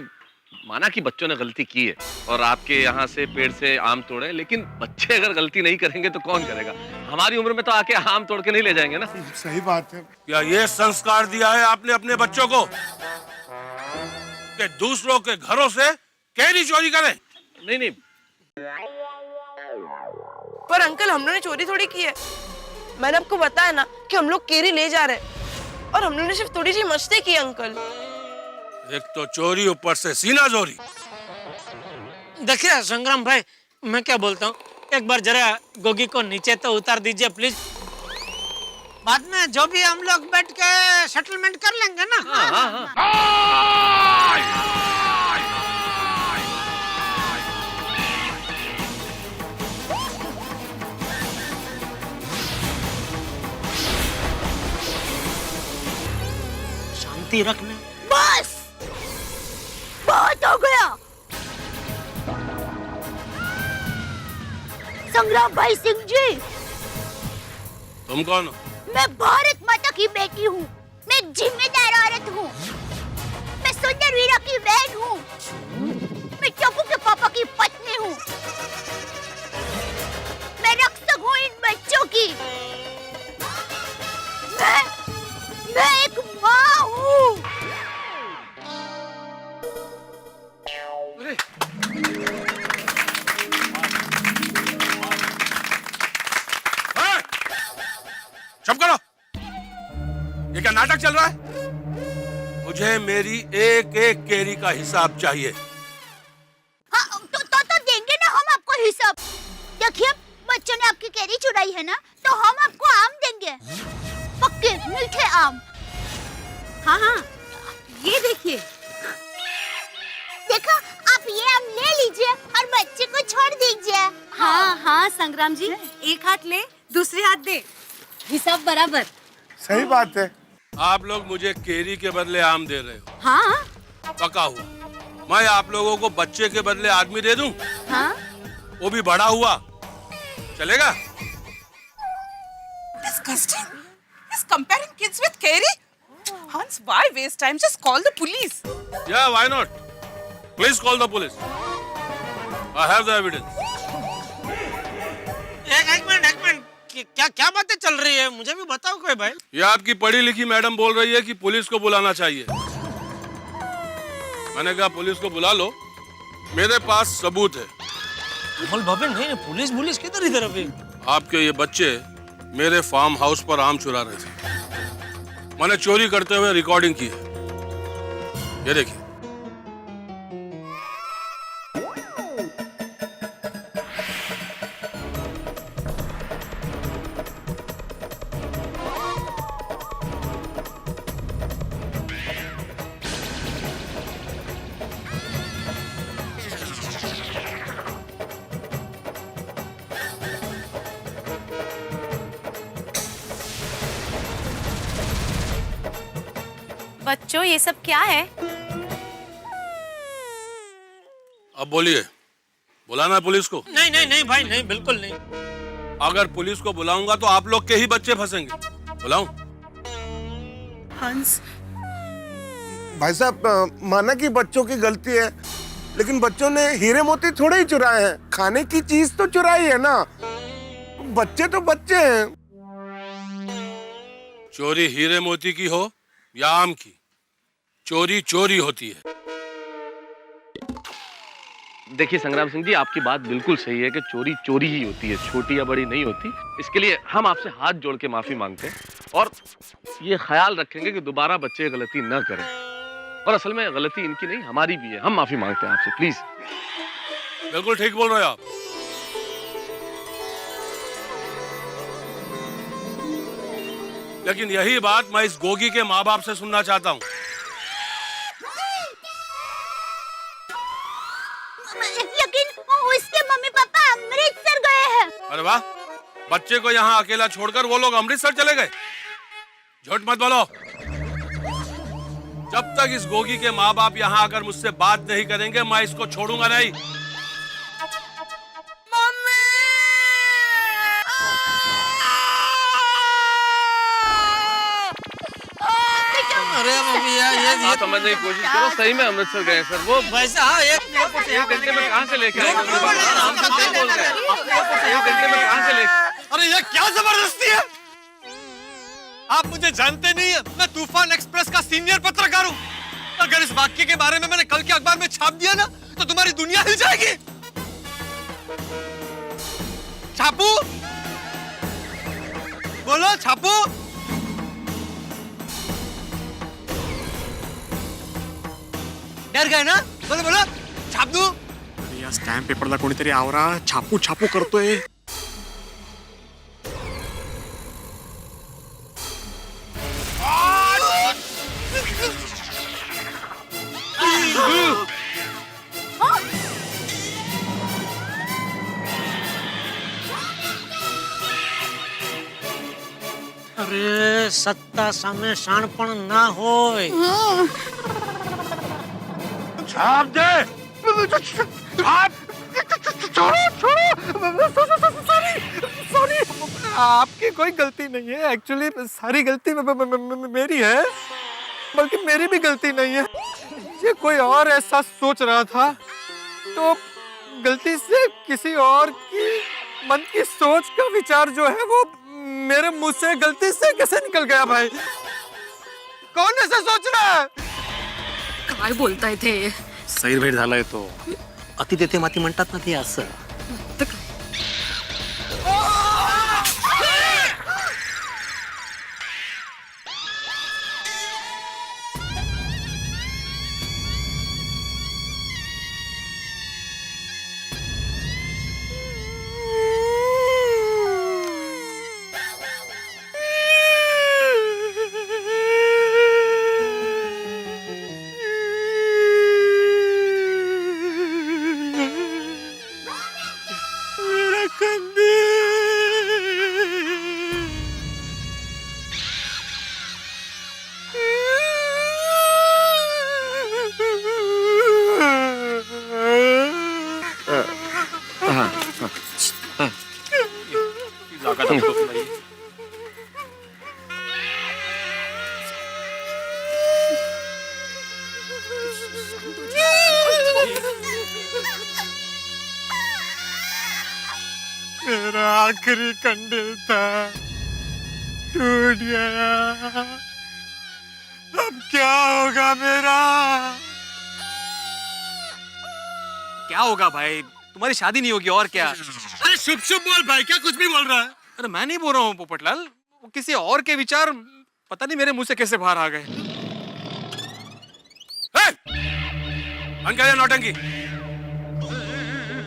माना कि बच्चों ने गलती की है और आपके यहाँ से पेड़ से आम तोड़े, लेकिन बच्चे अगर गलती नहीं करेंगे तो कौन करेगा? हमारी उम्र में तो आके आम तोड़ के नहीं ले जाएंगे ना। सही बात है। क्या ये संस्कार दिया है आपने अपने बच्चों को कि दूसरों के घरों से कैरी चोरी करें? नहीं। पर अंकल, हम लोगों ने चोरी थोड़ी की है। मैंने आपको बताया ना कि हम लोग केरी ले जा रहे हैं और हम लोगों ने सिर्फ थोड़ी सी मस्ती की अंकल। एक तो चोरी, ऊपर से सीना चोरी। देखिए संग्राम भाई, मैं क्या बोलता हूँ, एक बार जरा गोगी को नीचे तो उतार दीजिए प्लीज। बाद में जो भी हम लोग बैठ के सेटलमेंट कर लेंगे ना। शांति रखना। बस बहुत हो गया। संग्राम भाई सिंह जी। तुम कौन हो? मैं भारत माता की बेटी हूँ, मैं एक जिम्मेदार औरत हूँ, मैं सुंदर वीरा की बहन हूँ, मैं टप्पू के पापा की पत्नी हूँ, मैं रक्षक हूँ इन बच्चों की, मैं एक माँ हूँ। चुप करो। ये क्या नाटक चल रहा है? मुझे मेरी एक एक केरी का हिसाब चाहिए। हाँ, तो देंगे ना हम आपको हिसाब। देखिए, बच्चों ने आपकी केरी चुराई है ना, तो हम आपको आम देंगे, पक्के मीठे आम। हाँ हाँ, ये देखिए। देखो, आप ये आम ले लीजिए और बच्चे को छोड़ दीजिए। हाँ हाँ संग्राम जी, एक हाथ ले, दूसरे हाथ दे, हिसाब बराबर। सही बात है। आप लोग मुझे केरी के बदले आम दे रहे हो? हाँ पका हुआ। मैं आप लोगों को बच्चे के बदले आदमी दे दूं? हाँ। वो भी बड़ा हुआ, चलेगा? Disgusting. He's comparing kids with Kerry. Hans, why waste time? Just call the police. Yeah, why not? Please call the police. I have the evidence. एक मिनट, क्या क्या बातें चल रही है, मुझे भी बताओ कोई भाई। ये आपकी पढ़ी लिखी मैडम बोल रही है कि पुलिस को बुलाना चाहिए। मैंने कहा पुलिस को बुला लो, मेरे पास सबूत है। बोल भाभी, नहीं पुलिस किधर इधर अभी? आपके ये बच्चे मेरे फार्म हाउस पर आम चुरा रहे थे। मैंने चोरी करते हुए रिकॉर्डिंग की है, ये देखिए। बच्चों, ये सब क्या है? अब बोलिए, बुलाना है पुलिस को? नहीं भाई, नहीं, बिल्कुल नहीं। अगर पुलिस को बुलाऊंगा तो आप लोग के ही बच्चे फंसेंगे। बुलाऊं? हंस, भाई साहब, माना कि बच्चों की गलती है, लेकिन बच्चों ने हीरे मोती थोड़े ही चुराए हैं, खाने की चीज तो चुराई है ना। बच्चे तो बच्चे हैं। चोरी हीरे मोती की हो या आम की, चोरी चोरी होती है। देखिए संग्राम सिंह जी, आपकी बात बिल्कुल सही है कि चोरी चोरी ही होती है, छोटी या बड़ी नहीं होती। इसके लिए हम आपसे हाथ जोड़ के माफी मांगते हैं और ये ख्याल रखेंगे कि दोबारा बच्चे गलती न करें। और असल में गलती इनकी नहीं, हमारी भी है। हम माफी मांगते हैं आपसे, प्लीज। बिल्कुल ठीक बोल रहे हो आप। लेकिन यही बात मैं इस गोगी के माँ बाप से सुनना चाहता हूँ। लेकिन उसके मम्मी पापा अमृतसर गए हैं। अरे वाह, बच्चे को यहाँ अकेला छोड़कर वो लोग अमृतसर चले गए। झूठ मत बोलो। जब तक इस गोगी के माँ बाप यहाँ आकर मुझसे बात नहीं करेंगे, मैं इसको छोड़ूंगा नहीं। अरे मम्मी यार, ये समझने की कोशिश करो, सही में अमृतसर गए सर वो। वैसे हाँ, एक घंटे में कहाँ से लेके आए? हम तो सही बोल रहे हैं। एक घंटे में कहाँ से लेके? अरे ये क्या जबरदस्ती है? आप मुझे जानते नहीं है, मैं तूफान एक्सप्रेस का सीनियर पत्रकार हूँ। अगर इस वाक्य के बारे में मैंने कल के अखबार में छाप दिया ना, तो तुम्हारी दुनिया हिल जाएगी। छापू, बोलो छापू। डर गए ना? बोलो बोलो, छाप दू। अरे या स्टॅम्प पेपरला कोणीतरी आवरा, छापू छापू करतोय। अरे सत्ता सामे शाणपण ना होय। छाप दे। छाप। छोड़ो छोड़ो। Sorry sorry. आपकी कोई गलती नहीं है, एक्चुअली सारी गलती मेरी है, बल्कि मेरी भी गलती नहीं है। ये कोई और ऐसा सोच रहा था तो गलती से किसी और की मन की सोच का विचार जो है वो मेरे मुंह से गलती से कैसे निकल गया भाई? कौन ऐसा सोच रहा है? काय बोलताय ते? सैर भेट झालाय तो. अति तेथे माती म्हणतात ना ते असं. मेरा आखिरी कंडिल था, टूट गया। अब क्या होगा मेरा? क्या होगा भाई? तुम्हारी शादी नहीं होगी और क्या? अरे शुभ शुभ बोल भाई, क्या कुछ भी बोल रहा है? अरे मैं नहीं बोल रहा हूँ पोपटलाल, वो किसी और के विचार पता नहीं मेरे मुंह से कैसे बाहर आ गए। बंद कर नौटंकी।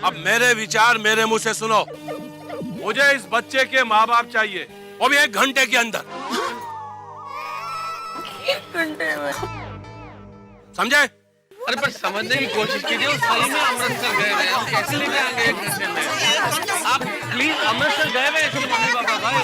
अब मेरे विचार मेरे मुंह से सुनो। मुझे इस बच्चे के माँ बाप चाहिए, वो भी 1 घंटे के अंदर। 1 घंटे में? समझे? अरे पर समझने की कोशिश कीजिए, वो सही में अमृतसर गए हुए हैं, हम कैसे लेके आएंगे 1 घंटे में? आप प्लीज अमृतसर गए हुए हैं मम्मी पापा भाई।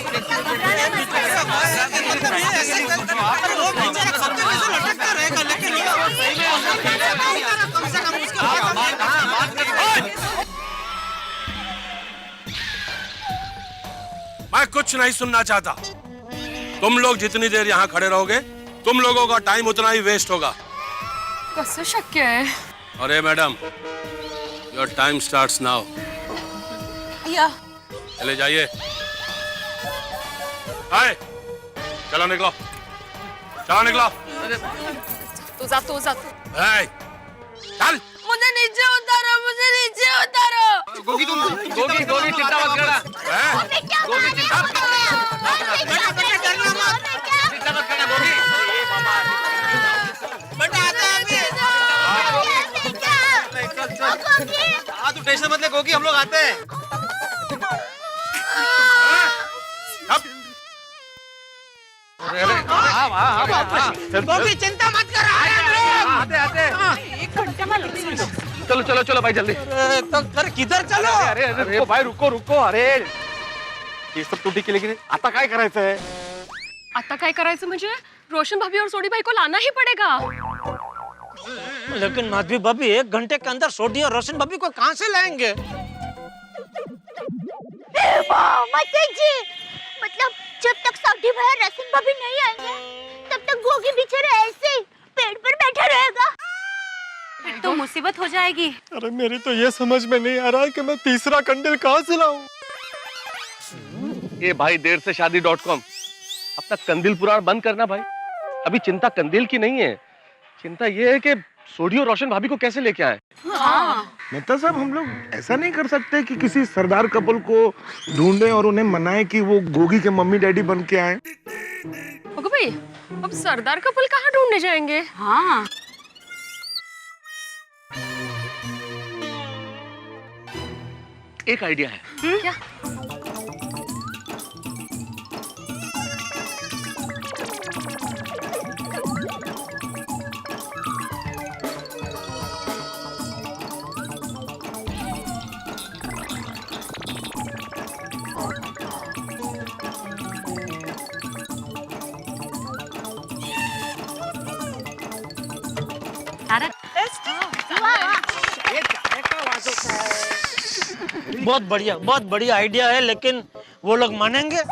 मैं कुछ नहीं सुनना चाहता। तुम लोग जितनी देर यहाँ खड़े रहोगे, तुम लोगों का टाइम उतना ही वेस्ट होगा। कसं शक्य आहे? अरे madam, your time starts now. या चले जाइए। आए, चलो निकलो, चलो निकलो। तू जा तू जा। आए, चल। मुझे नीचे उतारो, मुझे नीचे उतारो। गोगी तुम गोगी गोगी चिंता मत करना। गोगी चिंता मत करना गोगी। हाँ तू टेंशन मत ले गोगी, हम लोग आते हैं। गोगी चिंता मत कर, आते। 1 घंटे में लग। चलो चलो चलो भाई जल्दी। तो कर किधर चलो? अरे अरे भाई रुको रुको। अरे ये सब तो ठीक है, लेकिन आता काय करायचं है? आता काय करायचं म्हणजे रोशन भाभी और सोडी भाई को लाना ही पड़ेगा। लेकिन माधवी भाभी 1 घंटे के अंदर सोडी और रोशन भाभी को कहाँ से लाएंगे? मतलब जब तक साउदी भाई और रसन भाभी नहीं आएंगे तब तक गोगी बेचारा ऐसे ही पेड़ पर बैठा रहेगा। फिर तो मुसीबत हो जाएगी। अरे मेरी तो ये समझ में नहीं आ रहा है कि मैं तीसरा कंडिल कहाँ से लाऊं? ये भाई देर से शादी.com अपना कंदील पुराण बंद करना भाई। अभी चिंता कंदील की नहीं है, चिंता ये है कि सोडी और रोशन भाभी को कैसे लेके आए। मेहता साहब, हम लोग ऐसा नहीं कर सकते कि किसी सरदार कपल को ढूंढें और उन्हें मनाएं कि वो गोगी के मम्मी डैडी बन के आए? ओके भाई, अब सरदार कपल कहाँ ढूंढने जाएंगे? हाँ एक आइडिया है। क्या? बहुत बढ़िया आइडिया है, लेकिन वो लोग मानेंगे?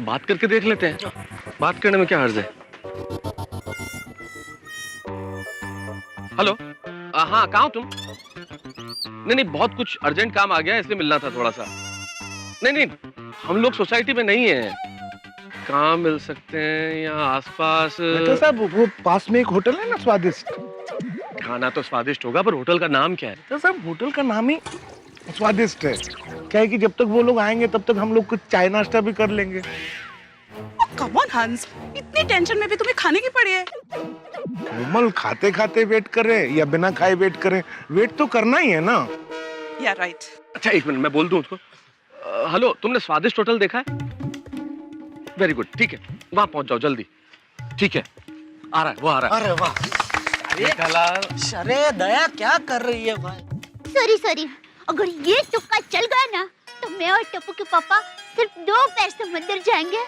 बात करके देख लेते हैं, बात करने में क्या हर्ज है। हेलो, हाँ कहाँ हो तुम? नहीं नहीं, बहुत कुछ अर्जेंट काम आ गया इसलिए मिलना था थोड़ा सा। नहीं नहीं, हम लोग सोसाइटी में नहीं है। कहाँ मिल सकते हैं? यहाँ आसपास। बेटा साहब वो पास में एक होटल है ना स्वादिष्ट। खाना तो स्वादिष्ट होगा पर होटल का नाम क्या है? बेटा साहब होटल का नाम ही स्वादिष्ट है। क्या है कि जब तक वो लोग आएंगे तब तक हम लोग कुछ चाय नाश्ता भी कर लेंगे। कम ऑन हंस, इतनी टेंशन में भी तुम्हें खाने की पड़ी है। कोमल, खाते खाते वेट करें या बिना खाए वेट करें, वेट तो करना ही है ना। या राइट। अच्छा एक मिनट, मैं बोल दूं उसको। हेलो, तुमने स्वादिष्ट होटल देखा है? वेरी गुड, ठीक है, वहां पहुंच जाओ जल्दी। ठीक है, आ रहा है, वो आ रहा है। अरे वाह, अरे दया क्या कर रही है भाई? सॉरी सॉरी, अगर ये तुक्का चल गया ना तो मैं और टप्पू के पापा सिर्फ 2 पैर से मंदिर जाएंगे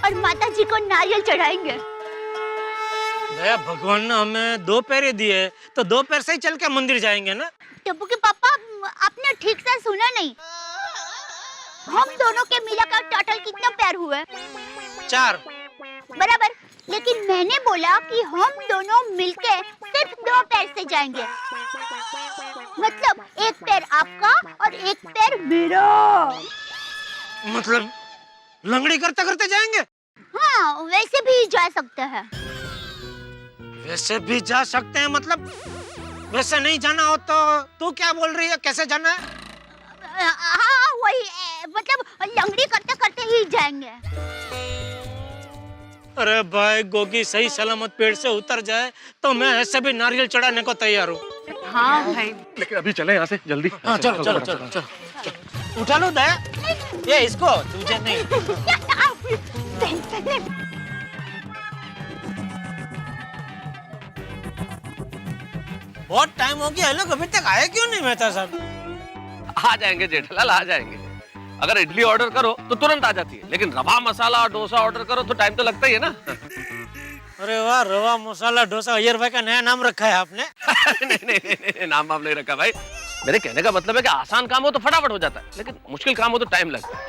और माता जी को नारियल चढ़ाएंगे। दया, भगवान ने हमें 2 पैर दिए तो 2 पैर से ही चल के मंदिर जाएंगे ना? टप्पू के पापा, आपने ठीक से सुना नहीं। हम दोनों के मिलाकर टोटल कितने पैर हुए? 4 बराबर, लेकिन मैंने बोला कि हम दोनों मिलके सिर्फ 2 पैर से जाएंगे। मतलब एक पैर आपका और एक पैर मेरा। मतलब लंगड़ी करते करते जाएंगे? हाँ, वैसे भी जा सकते हैं। वैसे भी जा सकते हैं मतलब? वैसे नहीं जाना हो तो तू क्या बोल रही है, कैसे जाना है? हाँ वही, मतलब लंगड़ी करते करते ही जाएंगे। अरे भाई, गोगी सही सलामत पेड़ से उतर जाए तो मैं ऐसे भी नारियल चढ़ाने को तैयार हूँ। हाँ भाई, लेकिन अभी चले यहाँ से जल्दी। हाँ चलो चलो चलो चलो, उठा लो दया, ये इसको, तुझे नहीं। बहुत टाइम हो गया, ये लोग अभी तक आए क्यों नहीं मेहता साहब? आ जाएंगे जेठालाल, आ जाएंगे। अगर इडली ऑर्डर करो तो तुरंत आ जाती है, लेकिन रवा मसाला और डोसा ऑर्डर करो तो टाइम तो लगता ही है ना। अरे वाह, रवा मसाला डोसा, अय्यर भाई का नया नाम रखा है आपने? नहीं, नाम वाम नहीं रखा भाई। मेरे कहने का मतलब है कि आसान काम हो तो फटाफट हो जाता है, लेकिन मुश्किल काम हो तो टाइम लगता है।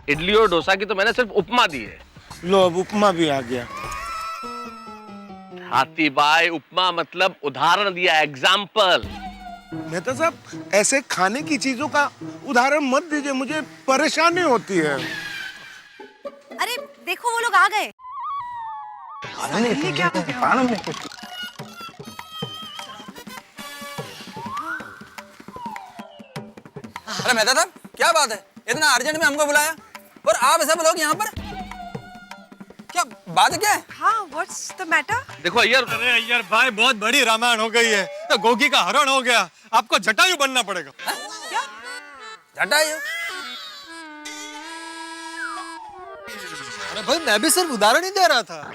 इडली और डोसा की तो मैंने सिर्फ उपमा दी है। लो अब उपमा भी आ गया। हाथी भाई, उपमा मतलब उदाहरण दिया, एग्जाम्पल। मेहता साहब ऐसे खाने की चीजों का उदाहरण मत दीजिए, मुझे परेशानी होती है। अरे देखो वो लोग आ गए। क्या हो गया? अरे मेहता साहब, क्या बात है, इतना अर्जेंट में हमको बुलाया और आप सब लोग यहाँ पर? क्या बात है, क्या है? हाँ, what's the matter? देखो अय्यर, अरे अय्यर भाई, बहुत बड़ी रामायण हो गई है। तो गोगी का हरण हो गया, आपको जटायु बनना पड़ेगा। क्या? जटायु? अरे भाई, मैं भी सिर्फ उदाहरण ही दे रहा था।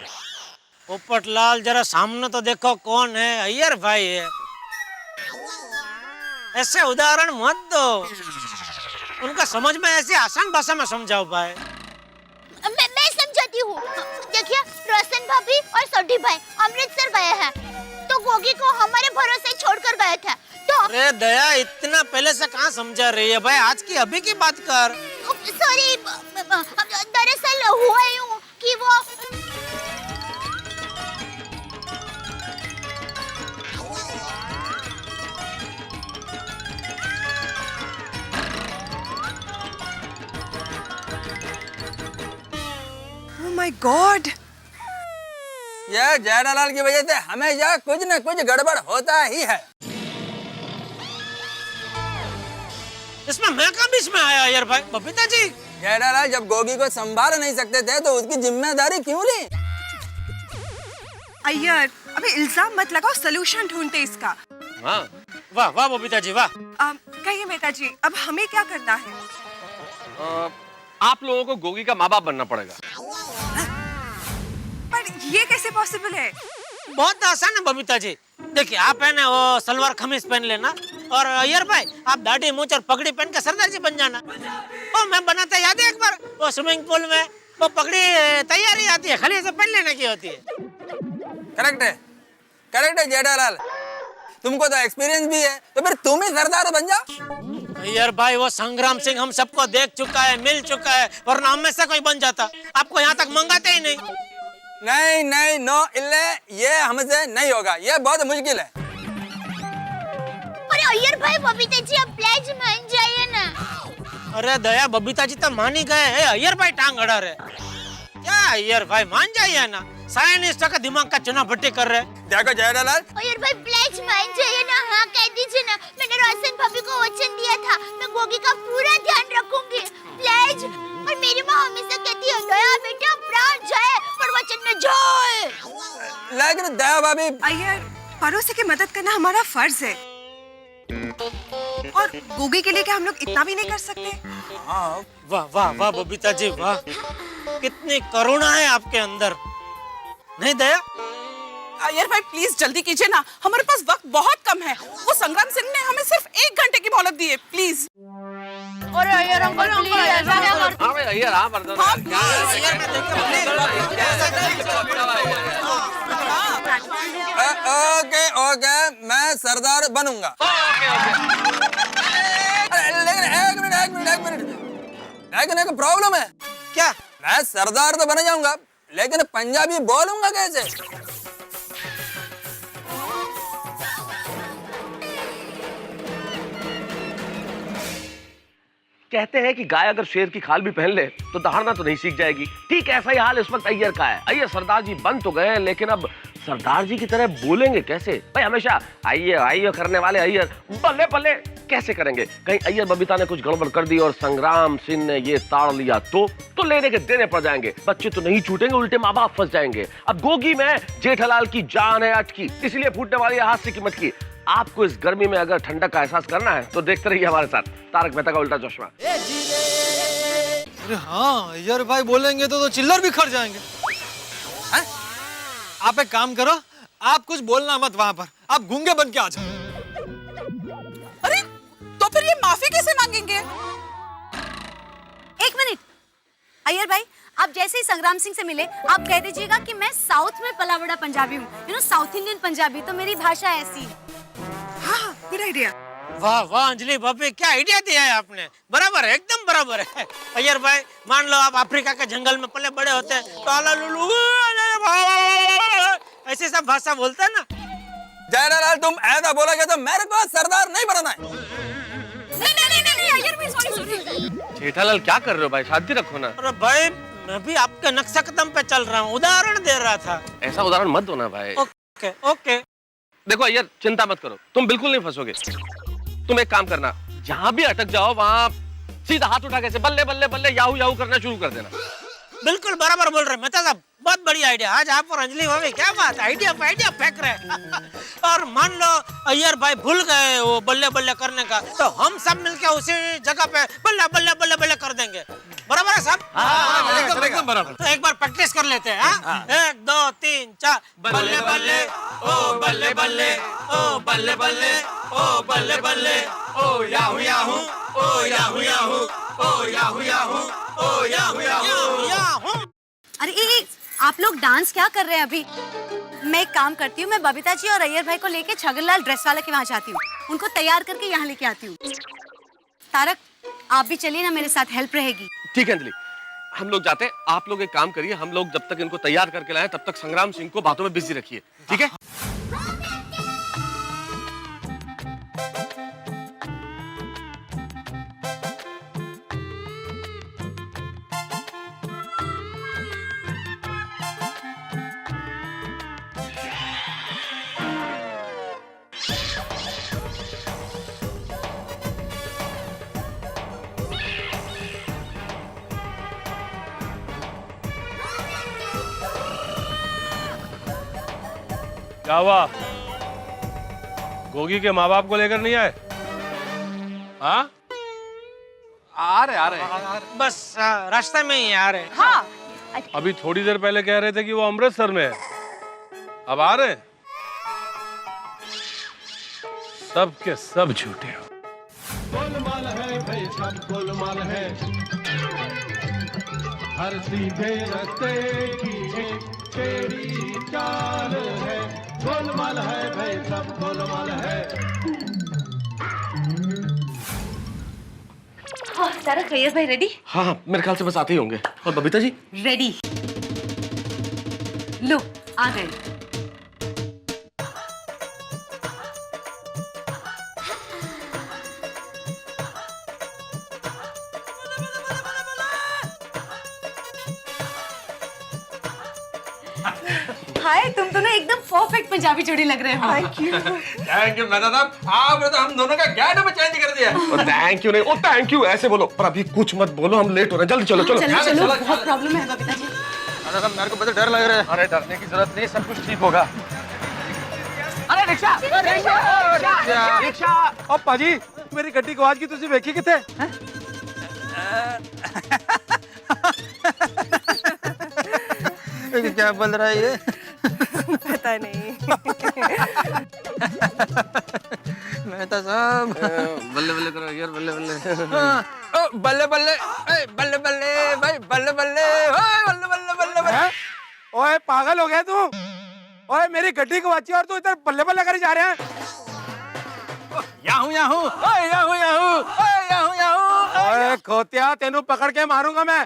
पोपटलाल, जरा सामने तो देखो कौन है? अय्यर भाई है। ऐसे उदाहरण मत दो, उनका समझ में ऐसी आसान भाषा में समझाओ भाई। मैं समझाती हूँ। देखिए, रोशन भाभी और सोडी भाई अमृतसर गए हैं, तो गोगी को हमारे भरोसे छोड़कर गए थे। तो अरे दया, इतना पहले से कहाँ समझा रही है भाई? आज की अभी की बात कर। सॉरी, दरअसल हुआ यूं कि वो Oh my God! ये जेठालाल की वजह से हमेशा कुछ न कुछ गड़बड़ होता ही है। इसमें मैं कहाँ बीच में आया यार भाई? बबीता जी, जेठालाल जब गोगी को संभाल नहीं सकते थे तो उसकी जिम्मेदारी क्यों ली? अय्यर, अबे इल्जाम मत लगाओ, सलूशन ढूंढते इसका। हाँ, वाह वाह बबीता जी, वाह। कहिए मेहता जी, अब हमें क्या करना है? आप लोगों को गोगी का माँ बाप बनना पड़ेगा। पर ये कैसे पॉसिबल है? बहुत आसान है बबीता जी। देखिए, आप है ना वो सलवार कमीज पहन लेना, और अय्यर भाई आप दाढ़ी मूंछ और पगड़ी पहन के सरदार जी बन जाना। ओ मैं बनाता याद है एक बार वो स्विमिंग पूल में, वो पगड़ी तैयारी आती है, खाली ऐसे पहन लेने की होती है। करेक्ट है जेठालाल, तुमको तो एक्सपीरियंस भी है, तो फिर तुम ही सरदार बन जाओ। अय्यर भाई वो संग्राम सिंह हम सबको देख चुका है, मिल चुका है, वरना हम में से कोई बन जाता। आपको यहाँ तक मंगाते ही नहीं। नहीं नहीं, नो इल्ले, ये हमसे नहीं होगा, ये बहुत मुश्किल है। अरे अय्यर भाई, बबीता जी आप प्लीज मान जाइए ना। अरे दया, बबीता जी तो मान ही गए हैं, अय्यर भाई टांग अड़ा रहे। क्या अय्यर भाई मान जाइए ना, साइंटिस्ट का दिमाग का चुना भट्टी कर रहे। देखो जयलाल, अय्यर भाई प्लीज मान जाइए ना, हाँ कह दीजिए ना। मैंने रोशन भाभी को वचन दिया था, मैं गोगी का पूरा ध्यान रखूंगी, प्लीज। और मेरी माँ हमेशा कहती है, दया बेटा प्राण जाए पर वचन न जाए। लेकिन दया भाभी, अय्यर, पड़ोसी की मदद करना हमारा फर्ज है, और गोगी के लिए क्या हम लोग इतना भी नहीं कर सकते? वाह वाह वाह बबीता जी वाह, कितनी करुणा है आपके अंदर, नहीं दया? अय्यर भाई प्लीज जल्दी कीजिए ना, हमारे पास वक्त बहुत कम है। वो संग्राम सिंह ने हमें सिर्फ 1 घंटे की मोहलत दी है, प्लीज। अरे अय्यर अंकल प्लीज ऐसा क्या करते? हाँ भाई अय्यर, हाँ मर्द ओके ओके, मैं सरदार बनूंगा। लेकिन एक प्रॉब्लम है। क्या? मैं सरदार तो बन जाऊंगा, लेकिन पंजाबी बोलूंगा कैसे? कहते हैं कि गाय अगर शेर की खाल भी पहन ले तो दहाड़ना तो नहीं सीख जाएगी। ठीक ऐसा ही हाल इस वक्त अय्यर का है। अय्यर सरदार जी बन तो गए, लेकिन अब सरदार जी की तरह बोलेंगे कैसे? भाई हमेशा आइए आइए करने वाले अय्यर बल्ले बल्ले कैसे करेंगे? कहीं अय्यर बबीता ने कुछ गड़बड़ कर दी और संग्राम सिंह ने ये ताड़ लिया तो लेने के देने पड़ जाएंगे। बच्चे तो नहीं छूटेंगे, उल्टे माँ बाप फंस जाएंगे। अब गोगी में जेठालाल की जान है अटकी, इसलिए फूटने वाली हाथ से की मटकी। आपको इस गर्मी में अगर ठंडक का एहसास करना है तो देखते रहिए हमारे साथ तारक मेहता का उल्टा चश्मा। अरे हाँ यार भाई, बोलेंगे तो चिल्लर भी खड़ जाएंगे। है? आप एक काम करो, आप कुछ बोलना मत वहां पर, आप गूंगे बन के आ जाओ। अरे तो फिर ये माफी कैसे मांगेंगे? 1 मिनट अय्यर भाई, आप जैसे ही संग्राम सिंह से मिले आप कह दीजिएगा कि मैं साउथ में पला बड़ा पंजाबी हूँ, साउथ इंडियन पंजाबी, तो मेरी भाषा ऐसी है। हाँ, गुड आइडिया। वाह वाह अंजलि भाभी, क्या आइडिया दिया है आपने, बराबर है, एकदम बराबर है। अय्यर भाई मान लो आप अफ्रीका के जंगल में पले बड़े होते हैं तो आला लुलु ऐसे सब भाषा बोलते हैं ना। जयलाल तुम ऐसा बोलोगे तो मेरे को सरदार नहीं बनना है। नहीं अय्यर भाई सॉरी। जेठालाल क्या कर रहे हो भाई, शांति रखो ना। अरे भाई मैं भी आपके नक्शा कदम पे चल रहा हूँ, उदाहरण दे रहा था। ऐसा उदाहरण मत दो ना भाई। Okay okay. देखो अय्यर चिंता मत करो, तुम बिल्कुल नहीं फंसोगे। तुम एक काम करना, जहाँ भी अटक जाओ वहाँ सीधा हाथ उठा के बल्ले बल्ले बल्ले याहू याहू करना शुरू कर देना। बिल्कुल बराबर बोल रहे हैं मेहता साहब, बहुत बढ़िया आइडिया। आज आप और अंजलि भाभी क्या बात, आइडिया फेंक रहे हैं। और मान लो अय्यर भाई भूल गए वो बल्ले बल्ले करने का, तो हम सब मिलके उसी जगह पे बल्ले बल्ले बल्ले बल्ले कर देंगे। बराबर है साहब? एकदम बराबर। तो एक बार प्रैक्टिस कर लेते हैं। 1 2 3 4 बल्ले बल्ले ओ बल्ले बल्ले ओ बल्ले बल्ले ओ बल्ले बल्ले ओ याहू याहू ओ याहू याहू ओ याहू याहू ओ याहू याहू। अरे एक आप लोग डांस क्या कर रहे हैं अभी? मैं एक काम करती हूँ, मैं बबीता जी और अय्यर भाई को लेके छगनलाल ड्रेस वाले के वहाँ जाती हूँ, उनको तैयार करके यहाँ लेके आती हूँ। तारक आप भी चलिए ना, मेरे साथ हेल्प रहेगी। ठीक है अंजलि, हम लोग जाते हैं, आप लोग एक काम करिए, हम लोग जब तक इनको तैयार करके लाएं तब तक संग्राम सिंह को बातों में बिजी रखिए, ठीक है? क्या हुआ, गोगी के माँ बाप को लेकर नहीं आए? हाँ आ रहे बस रास्ते में ही आ रहे। हाँ अभी थोड़ी देर पहले कह रहे थे कि वो अमृतसर में है, अब आ रहे हैं? सब के सब झूठे हो। गोलमाल है भाई, सब गोलमाल है, हर सीधे रास्ते की एक तेरी चाल है। गोलमाल है भाई, सब गोलमाल है। तारा खैर भाई रेडी? हाँ हाँ, मेरे ख्याल से बस आते ही होंगे। और बबीता जी? रेडी। लो आ गए। हाय, तुम दोनों एकदम परफेक्ट पंजाबी जोड़ी लग रहे हो। थैंक थैंक यू मेहता साहब, आपने तो हम दोनों का गेटअप चेंज कर दिया। थैंक यू नहीं, ओ थैंक यू ऐसे बोलो, पर अभी कुछ मत बोलो, हम लेट हो रहे हैं, जल्दी चलो चलो। चलो चलो, बहुत प्रॉब्लम है बबीता जी। मेहता साहब मेरे को बड़ा डर लग रहा है। अरे डरने की जरूरत नहीं, सब कुछ ठीक होगा। अरे रिक्शा रिक्शा रिक्शा ओ पाजी मेरी गड्डी गवाच गई, तुसी वेखी किथे? क्या बोल रहा है ये? पता नहीं। मेहता साहब बल्ले बल्ले करो यार, बल्ले बल्ले। बल्ले बल्ले बल्ले बल्ले भाई, बल्ले बल्ले बल्ले बल्ले बल्ले बल्ले। ओए पागल हो गया तू? ओए मेरी गड्डी गवाची और तू इधर बल्ले बल्ले करे जा रहे हैं? Yahoo Yahoo Yahoo Yahoo Yahoo Yahoo. ओए खोतिया, तेनू पकड़ के मारूंगा मैं।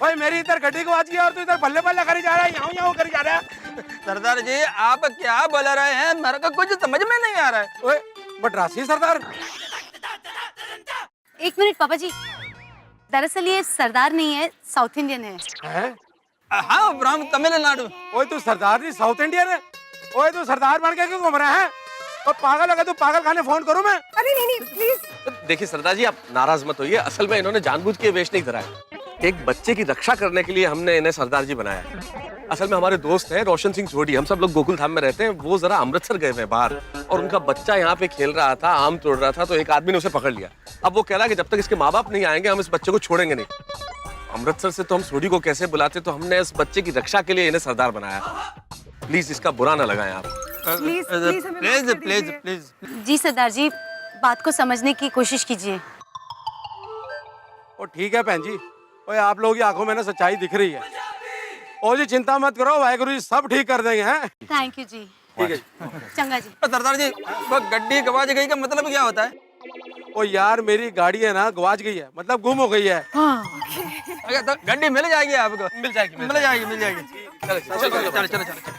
ओए मेरी इधर गड्डी गवाच गई और तू इधर बल्ले बल्ले करे जा रहा है, याहू याहू करे जा रहा है। सरदार जी आप क्या बोल रहे हैं, मेरे को कुछ समझ में नहीं आ रहा है। ओए मद्रासी सरदार। एक मिनट पापा जी, दरअसल ये सरदार नहीं है, साउथ इंडियन है। हाँ फ्रॉम तमिलनाडु। ओए तू सरदार नहीं साउथ इंडियन है? ओए तू सरदार बन के क्यों घूम रहा है? और पागल हो गया तू, पागल खाने फोन करूं मैं? अरे नहीं नहीं प्लीज। देखिए सरदार जी, आप नाराज मत होइए, असल में इन्होंने जानबूझ के वेश नहीं धरा है। एक बच्चे की रक्षा करने के लिए हमने इन्हें सरदार जी बनाया है। असल में हमारे दोस्त हैं रोशन सिंह सोढ़ी, हम सब लोग गोकुल धाम में रहते हैं, वो जरा अमृतसर गए हुए बाहर, और उनका बच्चा यहाँ पे खेल रहा था, आम तोड़ रहा था, तो एक आदमी ने उसे पकड़ लिया। अब वो कह रहा कि जब तक इसके माँ बाप नहीं आएंगे हम इस बच्चे को छोड़ेंगे नहीं। अमृतसर से तो हम सोढ़ी को कैसे बुलाते, तो हमने इस बच्चे की रक्षा के लिए इन्हें सरदार बनाया। प्लीज इसका बुरा ना लगाएं आप। Please please please please. जी सरदार जी, बात को समझने की कोशिश कीजिए। ओ ठीक है बहन जी, ओए आप लोगों की आंखों में ना सच्चाई दिख रही है। ओ जी चिंता मत करो, वाहेगुरु जी सब ठीक कर देंगे। हैं? थैंक यू जी। ठीक है चंगा जी। सरदार जी वो गड्डी गवाच गई का मतलब क्या होता है? ओ यार मेरी गाड़ी है ना गवाच गई है, मतलब गुम हो गई है। अगर तो गड्डी मिल जाएगी आपको। मिल जाएगी मिल जाएगी मिल जाएगी। चलो चलो चलो चलो चलो।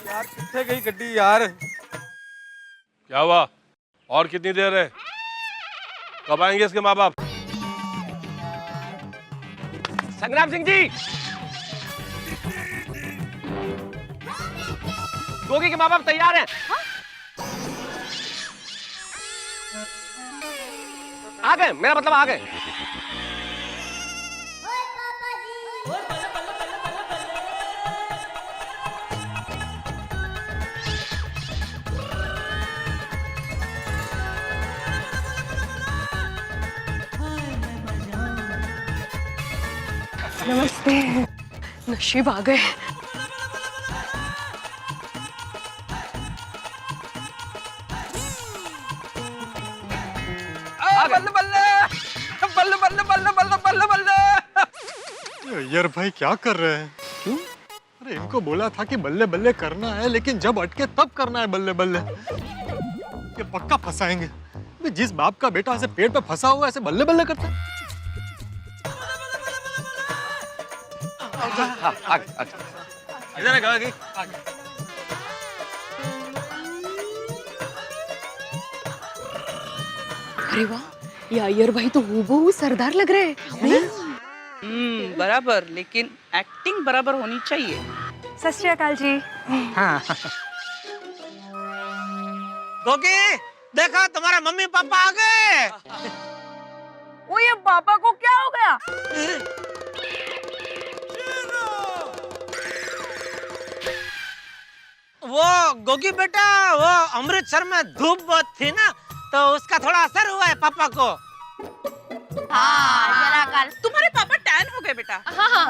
यार कितने गई गड्डी यार? क्या हुआ? और कितनी देर है? कब आएंगे इसके माँ बाप? संग्राम सिंह जी, गोगी के माँ बाप तैयार हैं। आ गए, मेरा मतलब आ गए। नमस्ते। नशीब आ गए। बल्ले बल्ले बल्ले बल्ले बल्ले बल्ले बल्ले बल्ले। यार भाई क्या कर रहे हैं? क्यों? अरे इनको बोला था कि बल्ले बल्ले करना है, लेकिन जब अटके तब करना है बल्ले बल्ले। ये पक्का फंसाएंगे। जिस बाप का बेटा ऐसे पेट पे फंसा हुआ ऐसे बल्ले बल्ले करता है। इधर कहा कि अरे वाह, ये अय्यर भाई तो हूबहू सरदार लग रहे हैं। बराबर, लेकिन एक्टिंग बराबर होनी चाहिए। सत श्री अकाल जी। हाँ। गोगी देखो तुम्हारे मम्मी पापा आ गए। वो ये पापा को क्या हो गया? वो गोगी बेटा, वो अमृतसर में धूप बहुत थी ना, तो उसका थोड़ा असर हुआ है पापा को। जरा काल तुम्हारे पापा टैन हो गए बेटा। हाँ हाँ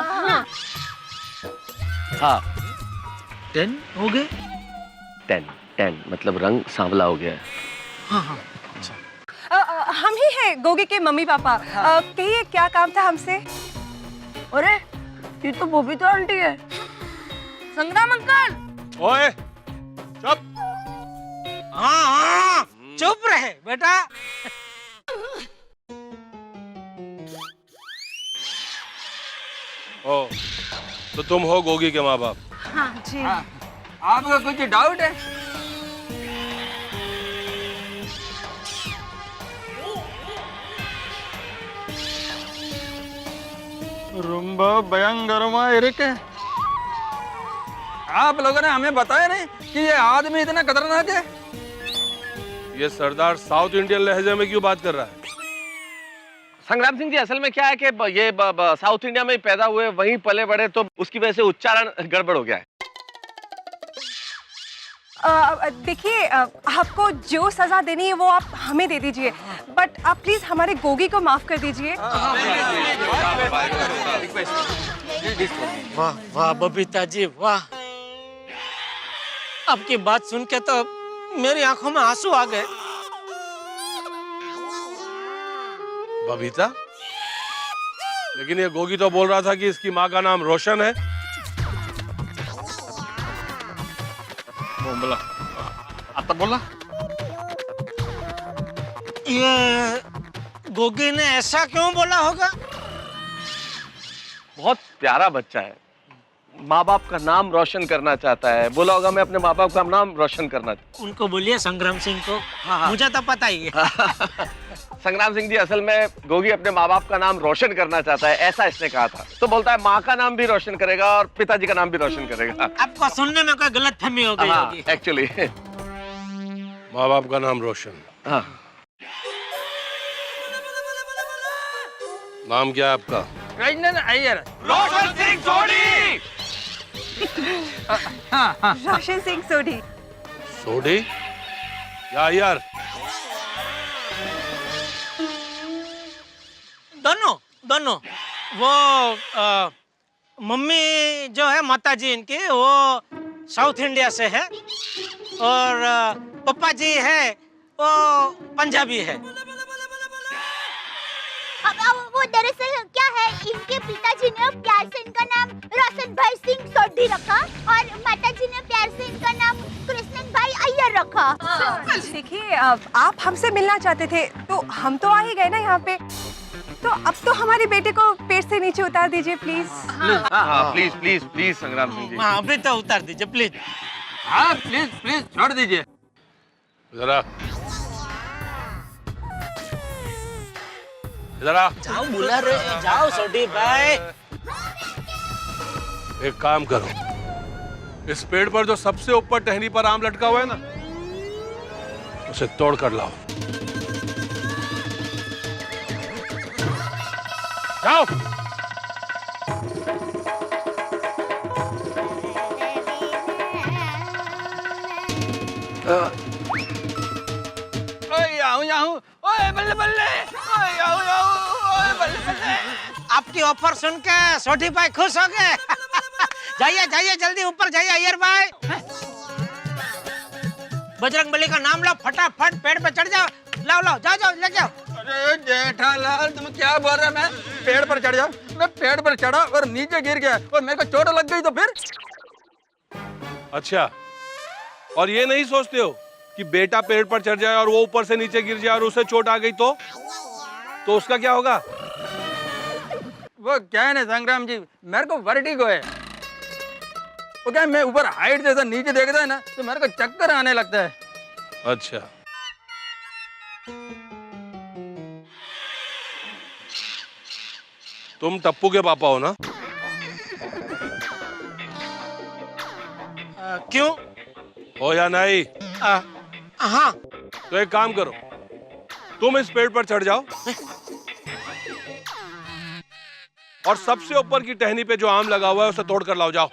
हाँ 10 हो गए। 10 मतलब रंग सांवला हो गया है। हाँ हाँ हम ही हैं गोगी के मम्मी पापा। कहिए क्या काम था हमसे? अरे ये तो बबीता आंटी है। संग्राम अंकल। ओए चुप। हाँ हाँ चुप रहे बेटा। तो तुम हो गोगी के माँ बाप? हाँ जी। आपका कुछ डाउट है? रुम्बा भयंकरमा एरिक है। आप लोगों ने हमें बताया नहीं कि ये आदमी इतना खतरनाक है। ये सरदार साउथ इंडियन लहजे में क्यों बात कर रहा है? संग्राम सिंह जी, असल में क्या है कि ये साउथ इंडिया में ही पैदा हुए, वहीं पले बड़े, तो उसकी वजह से उच्चारण गड़बड़ हो गया है। देखिए, आपको जो सजा देनी है वो आप हमें दे दीजिए, बट आप प्लीज हमारे गोगी को माफ कर दीजिए। वाह वाह बबीता जी, वाह। आपकी बात सुन के तो मेरी आंखों में आंसू आ गए। बबीता? लेकिन ये गोगी तो बोल रहा था कि इसकी माँ का नाम रोशन है। बोला आता बोला ये गोगी ने ऐसा क्यों बोला होगा? बहुत प्यारा बच्चा है, माँ बाप का नाम रोशन करना चाहता है। बोला होगा मैं अपने माँ बाप का नाम रोशन करना चाहता हूँ। उनको बोलिए संग्राम सिंह को। मुझे तो पता ही है। संग्राम सिंह जी, असल में गोगी अपने माँ बाप का नाम रोशन करना चाहता है, ऐसा इसने कहा था। तो बोलता है माँ का नाम भी रोशन करेगा और पिताजी का नाम भी रोशन करेगा। आपको सुनने में कोई गलतफहमी हो गई होगी। एक्चुअली माँ बाप का नाम रोशन। हाँ। नाम क्या है आपका? रजनन अय्यर। रोशन सिंह सोढ़ी। रोशन सिंह सोढ़ी। सोढ़ी या अय्यर? दोनों। वो मम्मी जो है माताजी इनकी, वो साउथ इंडिया से है, और पापा जी है वो पंजाबी है। अब वो दरअसल क्या है, इनके पिताजी ने प्यार से इनका नाम रोशन भाई सिंह सोढ़ी रखा और माताजी ने प्यार से इनका नाम कृष्णन भाई अय्यर रखा। देखिए, आप हमसे मिलना चाहते थे तो हम तो आ ही गए ना यहाँ पे, तो अब तो हमारे बेटे को पेट से नीचे उतार दीजिए प्लीज। हाँ, प्लीज प्लीज प्लीज संग्राम सिंह जी। हाँ, अभी तो उतार दीजिए प्लीज। हाँ प्लीज प्लीज छोड़ दीजिए। जरा जरा जाओ बुला रहे, जाओ सोढ़ी भाई। एक काम करो, इस पेड़ पर जो सबसे ऊपर टहनी पर आम लटका हुआ है ना, उसे तोड़ कर लाओ। जाओ। ओए बल्ले बल्ले, ओए बल्ले बल्ले। आपकी ऑफर सुन के सोढ़ी भाई खुश हो गए। जाइए जाइए जल्दी ऊपर जाइए अय्यर भाई। बजरंगबली का नाम लो, फटाफट पेड़ पे चढ़ जाओ। लाओ लाओ, जाओ जाओ, ले जाओ। अरे जेठालाल, तुम क्या बोल रहे? मैं पेड़ पर चढ़ जाऊं? मैं पेड़ पर चढ़ा और नीचे गिर गया और मेरे को चोट लग गई तो फिर? अच्छा, और ये नहीं सोचते हो कि बेटा पेड़ पर चढ़ जाए और वो ऊपर से नीचे गिर जाए और उसे चोट आ गई तो उसका क्या होगा? वो क्या है ना संग्राम जी, मेरे को वर्टिगो है। वो क्या है, मैं ऊपर हाइट जैसा नीचे देखता है ना तो मेरे को चक्कर आने लगता है। अच्छा, तुम टप्पू के पापा हो ना? क्यों? हो या नहीं? हाँ। तो एक काम करो, तुम इस पेड़ पर चढ़ जाओ और सबसे ऊपर की टहनी पे जो आम लगा हुआ है उसे तोड़ कर लाओ। जाओ।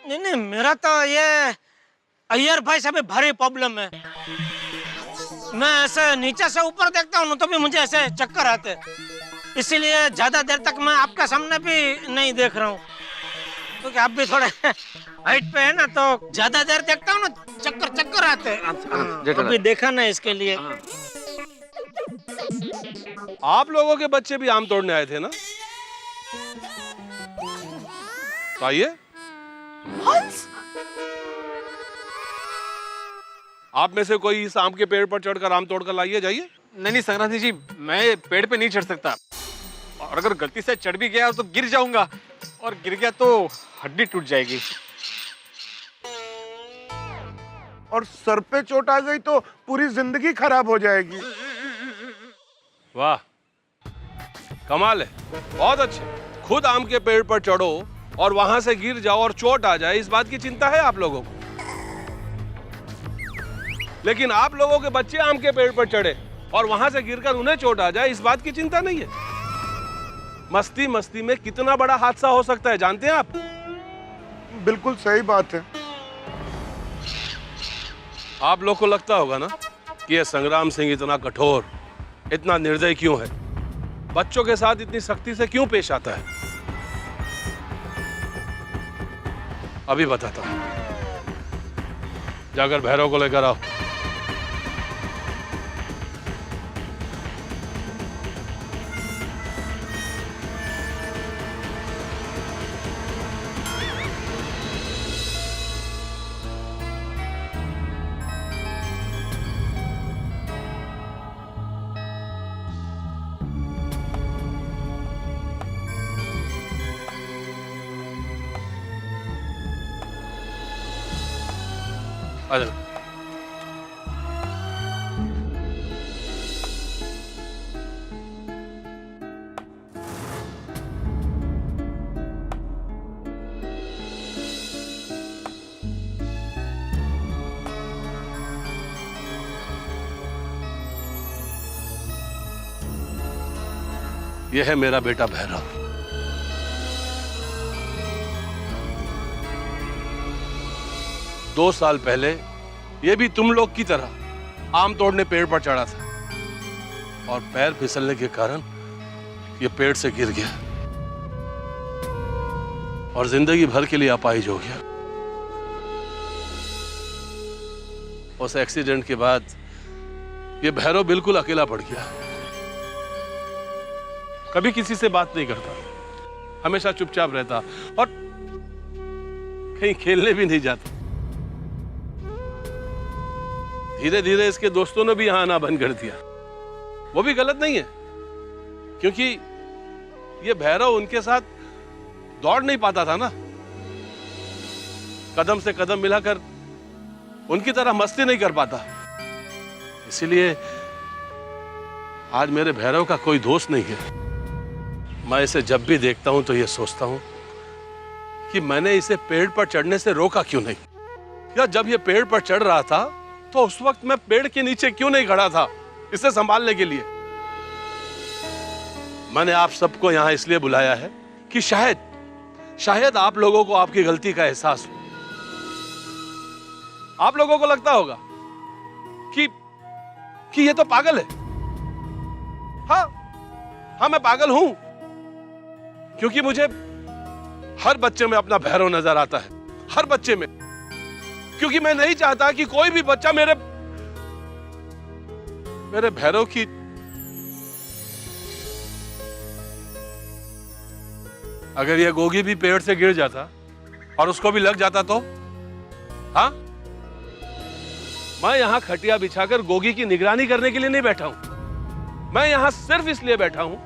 नहीं नहीं, मेरा तो ये अय्यर भाई से भी भारी प्रॉब्लम है। मैं ऐसे नीचे से ऊपर देखता हूँ तो भी मुझे ऐसे चक्कर आते, इसीलिए ज्यादा देर तक मैं आपका सामने भी नहीं देख रहा हूँ, क्योंकि आप भी थोड़े हाइट पे है ना, तो ज्यादा देर देखता हूँ ना चक्कर आते। अभी देखा ना, इसके लिए। आप लोगों के बच्चे भी आम तोड़ने आए थे ना? आइए। आप में से कोई इस आम के पेड़ पर चढ़कर आम तोड़कर लाइए, जाइए। नहीं संग्रांति जी, मैं पेड़ पे नहीं चढ़ सकता, और अगर गलती से चढ़ भी गया तो गिर जाऊंगा और गिर गया तो हड्डी टूट जाएगी। और सर पे चोट आ गई तो पूरी जिंदगी खराब हो जाएगी। वाह, कमाल है, बहुत अच्छे। खुद आम के पेड़ पर चढ़ो और वहां से गिर जाओ और चोट आ जाए, इस बात की चिंता है आप लोगों को। लेकिन आप लोगों के बच्चे आम के पेड़ पर चढ़े और वहां से गिरकर उन्हें चोट आ जाए, इस बात की चिंता नहीं है। मस्ती मस्ती में कितना बड़ा हादसा हो सकता है, जानते हैं आप? बिल्कुल सही बात है। आप लोग को लगता होगा ना कि ये संग्राम सिंह इतना कठोर, इतना निर्दयी क्यों है, बच्चों के साथ इतनी सख्ती से क्यों पेश आता है। अभी बताता हूं, जाकर भैरव को लेकर आओ। आ जाओ। यह है मेरा बेटा भैरव। दो साल पहले ये भी तुम लोग की तरह आम तोड़ने पेड़ पर चढ़ा था और पैर फिसलने के कारण ये पेड़ से गिर गया और जिंदगी भर के लिए अपाहिज हो गया। उस एक्सीडेंट के बाद ये भैरव बिल्कुल अकेला पड़ गया। कभी किसी से बात नहीं करता, हमेशा चुपचाप रहता और कहीं खेलने भी नहीं जाता। धीरे धीरे इसके दोस्तों ने भी यहां आना बंद कर दिया। वो भी गलत नहीं है, क्योंकि ये भैरव उनके साथ दौड़ नहीं पाता था ना, कदम से कदम मिलाकर उनकी तरह मस्ती नहीं कर पाता। इसीलिए आज मेरे भैरव का कोई दोस्त नहीं है। मैं इसे जब भी देखता हूं तो ये सोचता हूं कि मैंने इसे पेड़ पर चढ़ने से रोका क्यों नहीं, या जब ये पेड़ पर चढ़ रहा था तो उस वक्त मैं पेड़ के नीचे क्यों नहीं खड़ा था इसे संभालने के लिए। मैंने आप सबको यहां इसलिए बुलाया है कि शायद आप लोगों को आपकी गलती का एहसास हो। आप लोगों को लगता होगा कि ये तो पागल है। हाँ, मैं पागल हूं, क्योंकि मुझे हर बच्चे में अपना भैरव नजर आता है, हर बच्चे में, क्योंकि मैं नहीं चाहता कि कोई भी बच्चा मेरे भैरव की अगर ये गोगी भी पेड़ से गिर जाता और उसको भी लग जाता तो? हाँ, मैं यहां खटिया बिछाकर गोगी की निगरानी करने के लिए नहीं बैठा हूं। मैं यहां सिर्फ इसलिए बैठा हूं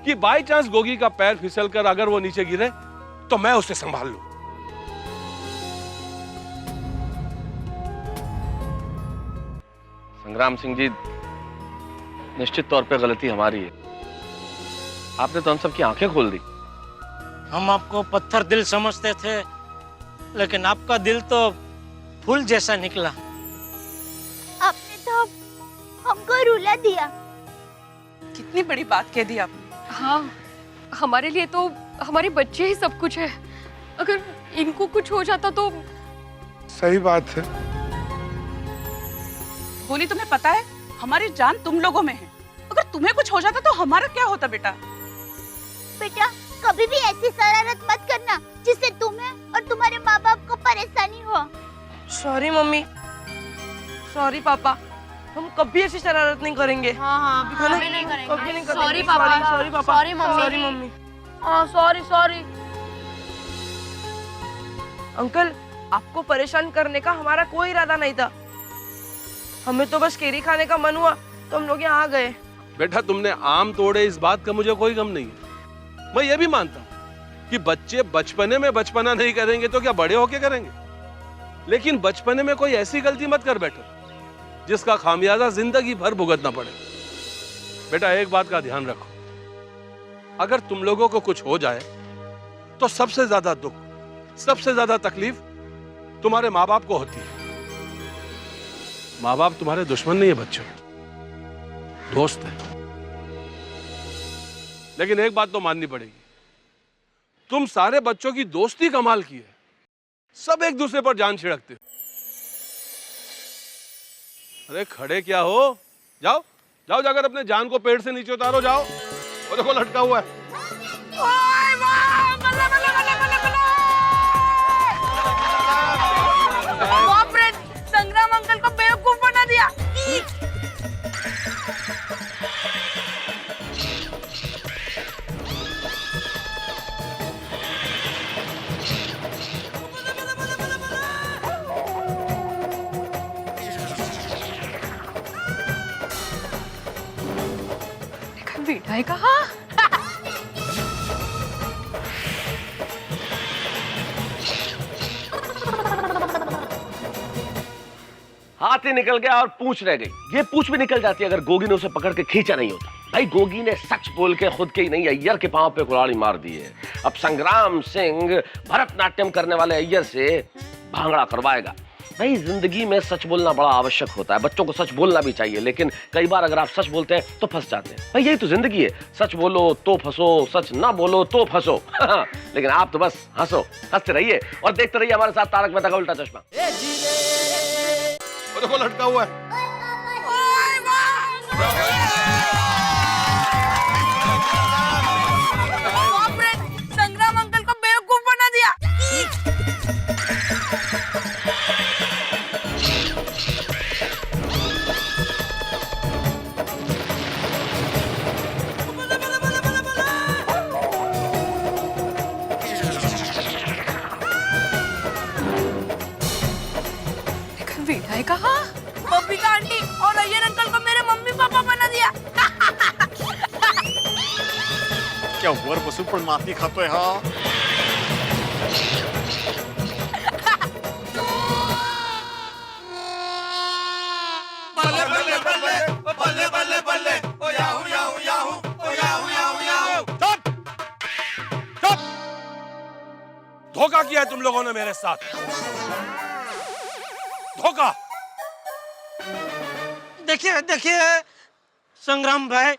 कि बाय चांस गोगी का पैर फिसलकर अगर वो नीचे गिरे तो मैं उसे संभाल लूं। संग्राम सिंह जी, निश्चित तौर पे गलती हमारी है। आपने तो हम सबकी आंखें खोल दी। हम आपको पत्थर दिल समझते थे, लेकिन आपका दिल तो फूल जैसा निकला। आपने तो हमको रुला दिया। कितनी बड़ी बात कह दी आपने। हाँ, हमारे लिए तो हमारे बच्चे ही सब कुछ है। अगर इनको कुछ हो जाता तो। सही बात है। गोली, तुम्हें पता है हमारी जान तुम लोगों में है। अगर तुम्हें कुछ हो जाता तो हमारा क्या होता बेटा? बेटा, कभी भी ऐसी शरारत मत करना जिससे तुम्हें और तुम्हारे माँ बाप को परेशानी हो। सॉरी मम्मी, सॉरी पापा, हम कभी ऐसी शरारत नहीं करेंगे। हाँ, कभी नहीं करेंगे। सॉरी पापा, सॉरी पापा, सॉरी मम्मी, सॉरी मम्मी। हाँ, सॉरी। अंकल, आपको परेशान करने का हमारा कोई इरादा नहीं था। हमें तो बस केरी खाने का मन हुआ तो हम लोग यहाँ आ गए। बेटा, तुमने आम तोड़े इस बात का मुझे कोई गम नहीं है। मैं ये भी मानता हूं कि बच्चे बचपने में बचपना नहीं करेंगे तो क्या बड़े होके करेंगे। लेकिन बचपने में कोई ऐसी गलती मत कर बैठो जिसका खामियाजा जिंदगी भर भुगतना पड़े। बेटा एक बात का ध्यान रखो, अगर तुम लोगों को कुछ हो जाए तो सबसे ज्यादा दुख, सबसे ज्यादा तकलीफ तुम्हारे माँ बाप को होती है। माँ बाप तुम्हारे दुश्मन नहीं है बच्चों, दोस्त है। लेकिन एक बात तो माननी पड़ेगी, तुम सारे बच्चों की दोस्ती कमाल की है, सब एक दूसरे पर जान छिड़कते हो। अरे खड़े क्या हो, जाओ जाओ जाकर अपने जान को पेड़ से नीचे उतारो, जाओ। वो देखो लटका हुआ है। बाप रे, संग्राम अंकल को बेवकूफ बना दिया। विदाई कहा? हाथ ही निकल गया और पूंछ रह गई। ये पूंछ भी निकल जाती अगर गोगी ने उसे पकड़ के खींचा नहीं होता। भाई गोगी ने सच बोल के खुद के ही नहीं अय्यर के पांव पे कुल्हाड़ी मार दी है। अब संग्राम सिंह भरतनाट्यम करने वाले अय्यर से भांगड़ा करवाएगा। भाई जिंदगी में सच बोलना बड़ा आवश्यक होता है, बच्चों को सच बोलना भी चाहिए, लेकिन कई बार अगर आप सच बोलते हैं तो फंस जाते हैं। भाई यही तो जिंदगी है, सच बोलो तो फंसो, सच ना बोलो तो फंसो। लेकिन आप तो बस हंसो, हंसते रहिए और देखते रहिए हमारे साथ तारक मेहता का उल्टा चश्मा। वो देखो लटका हुआ है। बाप रे, संग्राम अंकल को बेवकूफ बना दिया। विदाई कहा? बब्बी का आंटी और अय्यर अंकल को मेरे मम्मी पापा बना दिया। क्या वर बसून पण माती खातोय हा? धोखा किया है तुम लोगों ने मेरे साथ, धोखा। देखिए देखिए संग्राम भाई,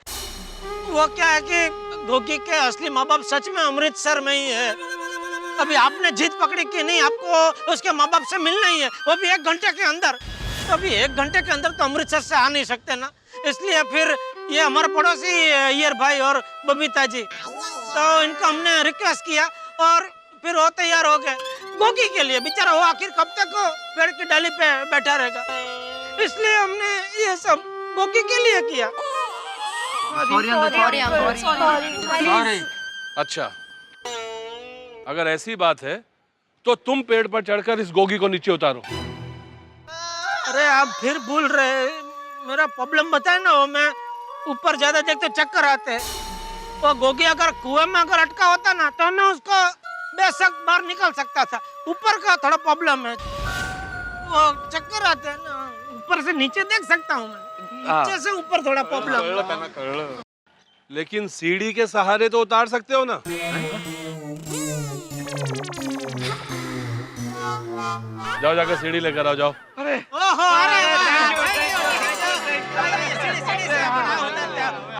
वो क्या है कि गोगी के असली माँ बाप सच में अमृतसर में ही है। अभी आपने जीत पकड़ी कि नहीं आपको उसके माँ बाप से मिलना ही है, वो भी 1 घंटे के अंदर। तो अभी 1 घंटे के अंदर तो अमृतसर से आ नहीं सकते ना, इसलिए फिर ये हमारे पड़ोसी अय्यर भाई और बबीता जी, तो इनको हमने रिक्वेस्ट किया और फिर वो तैयार हो गए गोगी के लिए। बेचारा वो आखिर कब तक पेड़ की डाली पे बैठा रहेगा, इसलिए हमने ये सब गोगी के लिए किया। अच्छा, अगर ऐसी बात है तो तुम पेड़ पर चढ़कर इस गोगी को नीचे उतारो। अरे आप फिर भूल रहे, मेरा प्रॉब्लम बताए ना, वो मैं ऊपर ज्यादा देखते चक्कर आते। वो गोगी अगर कुएं में अगर अटका होता ना तो मैं उसको बेशक बाहर निकल सकता था। ऊपर का थोड़ा प्रॉब्लम है, वो चक्कर आते हैं ना, ऊपर से नीचे देख सकता हूँ मैं, नीचे से ऊपर थोड़ा प्रॉब्लम। लेकिन सीढ़ी के सहारे तो उतार सकते हो ना। जाओ जाकर सीढ़ी लेकर आओ, जाओ। अरे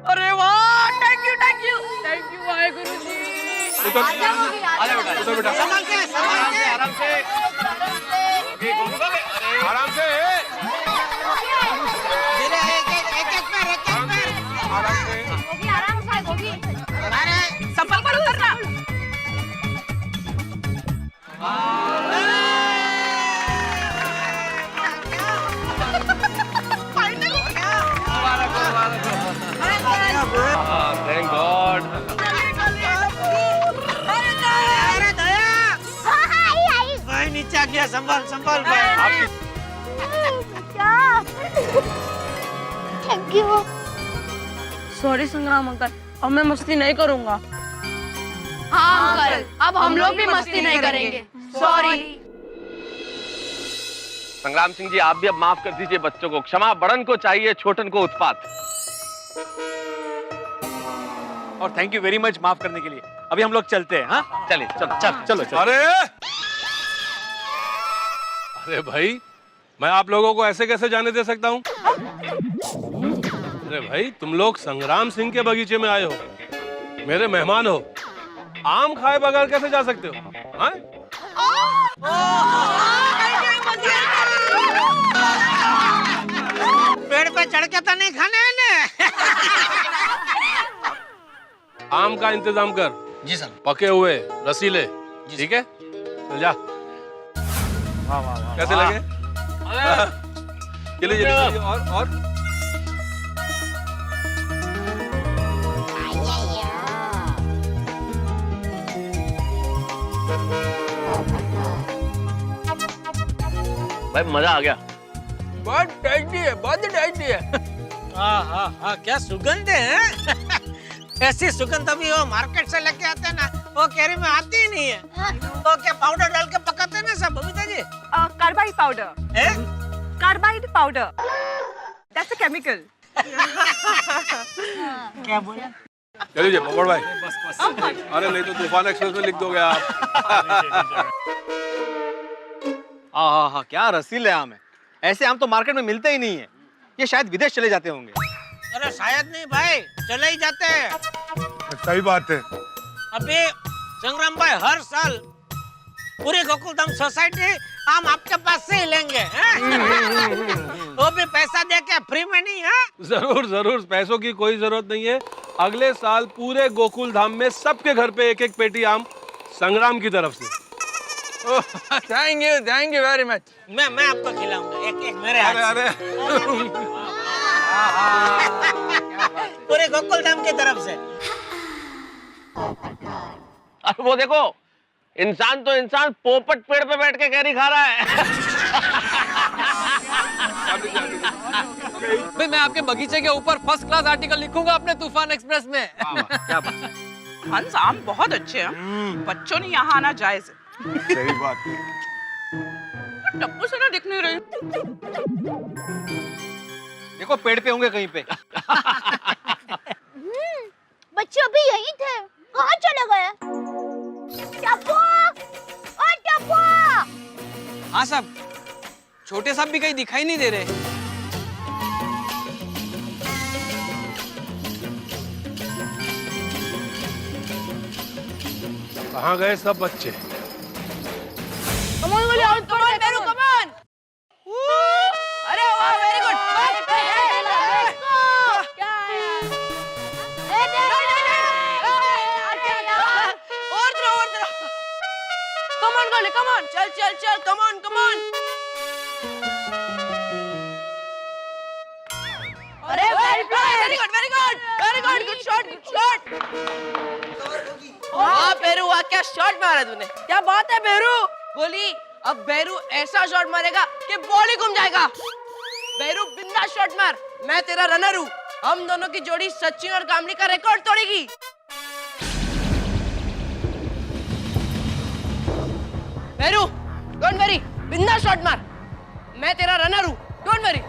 अरे वाह, thank you thank you thank you Waheguru ji. उतर बेटा, संभाल के आराम से, आराम से। संभल कर उतरना। Thank God. भाई नीचे आ गया, संभाल संभाल भाई। Thank you. सॉरी संग्राम अंकल, अब मैं मस्ती नहीं करूंगा। हाँ अंकल, अब हम लोग भी मस्ती नहीं करेंगे। सॉरी। संग्राम सिंह जी, आप भी अब माफ कर दीजिए बच्चों को। क्षमा बड़न को चाहिए, छोटन को उत्पात। और थैंक यू वेरी मच माफ करने के लिए। अभी हम लोग चलते हैं। हाँ चलिए, चलो। अरे भाई, मैं आप लोगों को ऐसे कैसे जाने दे सकता हूँ? अरे भाई, तुम लोग संग्राम सिंह के बगीचे में आए हो, मेरे मेहमान हो, आम खाए बगैर कैसे जा सकते हो? हाँ? पेड़ पे चढ़ के तो नहीं खाने हैं ना। आम का इंतजाम कर। जी सर। पके हुए रसीले, ठीक है? चल जा। कैसे लगे? चलिए और भाई मजा आ गया। बहुत टेस्टी है, बहुत टेस्टी है। हाँ, क्या सुगंध है। ऐसी सुगंध अभी वो मार्केट से लेके आते हैं ना, वो कैरी में आती ही नहीं है। तो क्या पाउडर डाल के पकाते हैं ना सब Babita ji? Carbide powder. Carbide powder, that's a chemical. क्या बोला? चलिए पकड़ भाई। अरे नहीं तो तूफान एक्सप्रेस में लिख दोगे आप। हाँ, क्या रसीले आम है। ऐसे आम तो मार्केट में मिलते ही नहीं है। ये शायद विदेश चले जाते होंगे। अरे शायद नहीं भाई, चले ही जाते हैं। सही बात है। अभी संग्राम भाई हर साल पूरी गोकुलधाम सोसाइटी आम आपके पास से ही लेंगे। वो भी पैसा देके, फ्री में नहीं है। जरूर, पैसों की कोई जरूरत नहीं है। अगले साल पूरे गोकुल धाम में सबके घर पे एक पेटी आम संग्राम की तरफ से। Thank you very much. मैं आपको खिलाऊंगा एक मेरे हाथ से। अरे पूरे गोकुलधाम की तरफ से। अरे वो देखो, इंसान तो इंसान पोपट पेड़ पे बैठ के कैरी खा रहा है। भाई मैं आपके बगीचे के ऊपर फर्स्ट क्लास आर्टिकल लिखूंगा अपने तूफान एक्सप्रेस में। क्या बात है। हंस, आम बहुत अच्छे हैं। बच्चों ने यहाँ आना जायज है। सही बात है। टप्पू से ना दिख नहीं रही। देखो पेड़ पे होंगे कहीं पे। बच्चे अभी यहीं थे, कहाँ चले गए? टप्पू, ओ टप्पू। हाँ साहब, छोटे साहब भी कहीं दिखाई नहीं दे रहे। कहाँ गए सब बच्चे? Come on, Beru, come on! अरे वाह, very good! और तरह। Come on, Goli, come on! चल, come on! अरे very good, good shot! वाह बेरू, वाह क्या शॉट मारा तूने। क्या बात है बेरू। गोली, अब बेरू ऐसा शॉट मारेगा कि बॉल ही घूम जाएगा। बेरू बिंदास शॉट मार, मैं तेरा रनर हूँ। हम दोनों की जोड़ी सचिन और कामली का रिकॉर्ड तोड़ेगी। बेरू, डोंट वरी, बिंदास शॉट मार, मैं तेरा रनर हूँ, don't worry.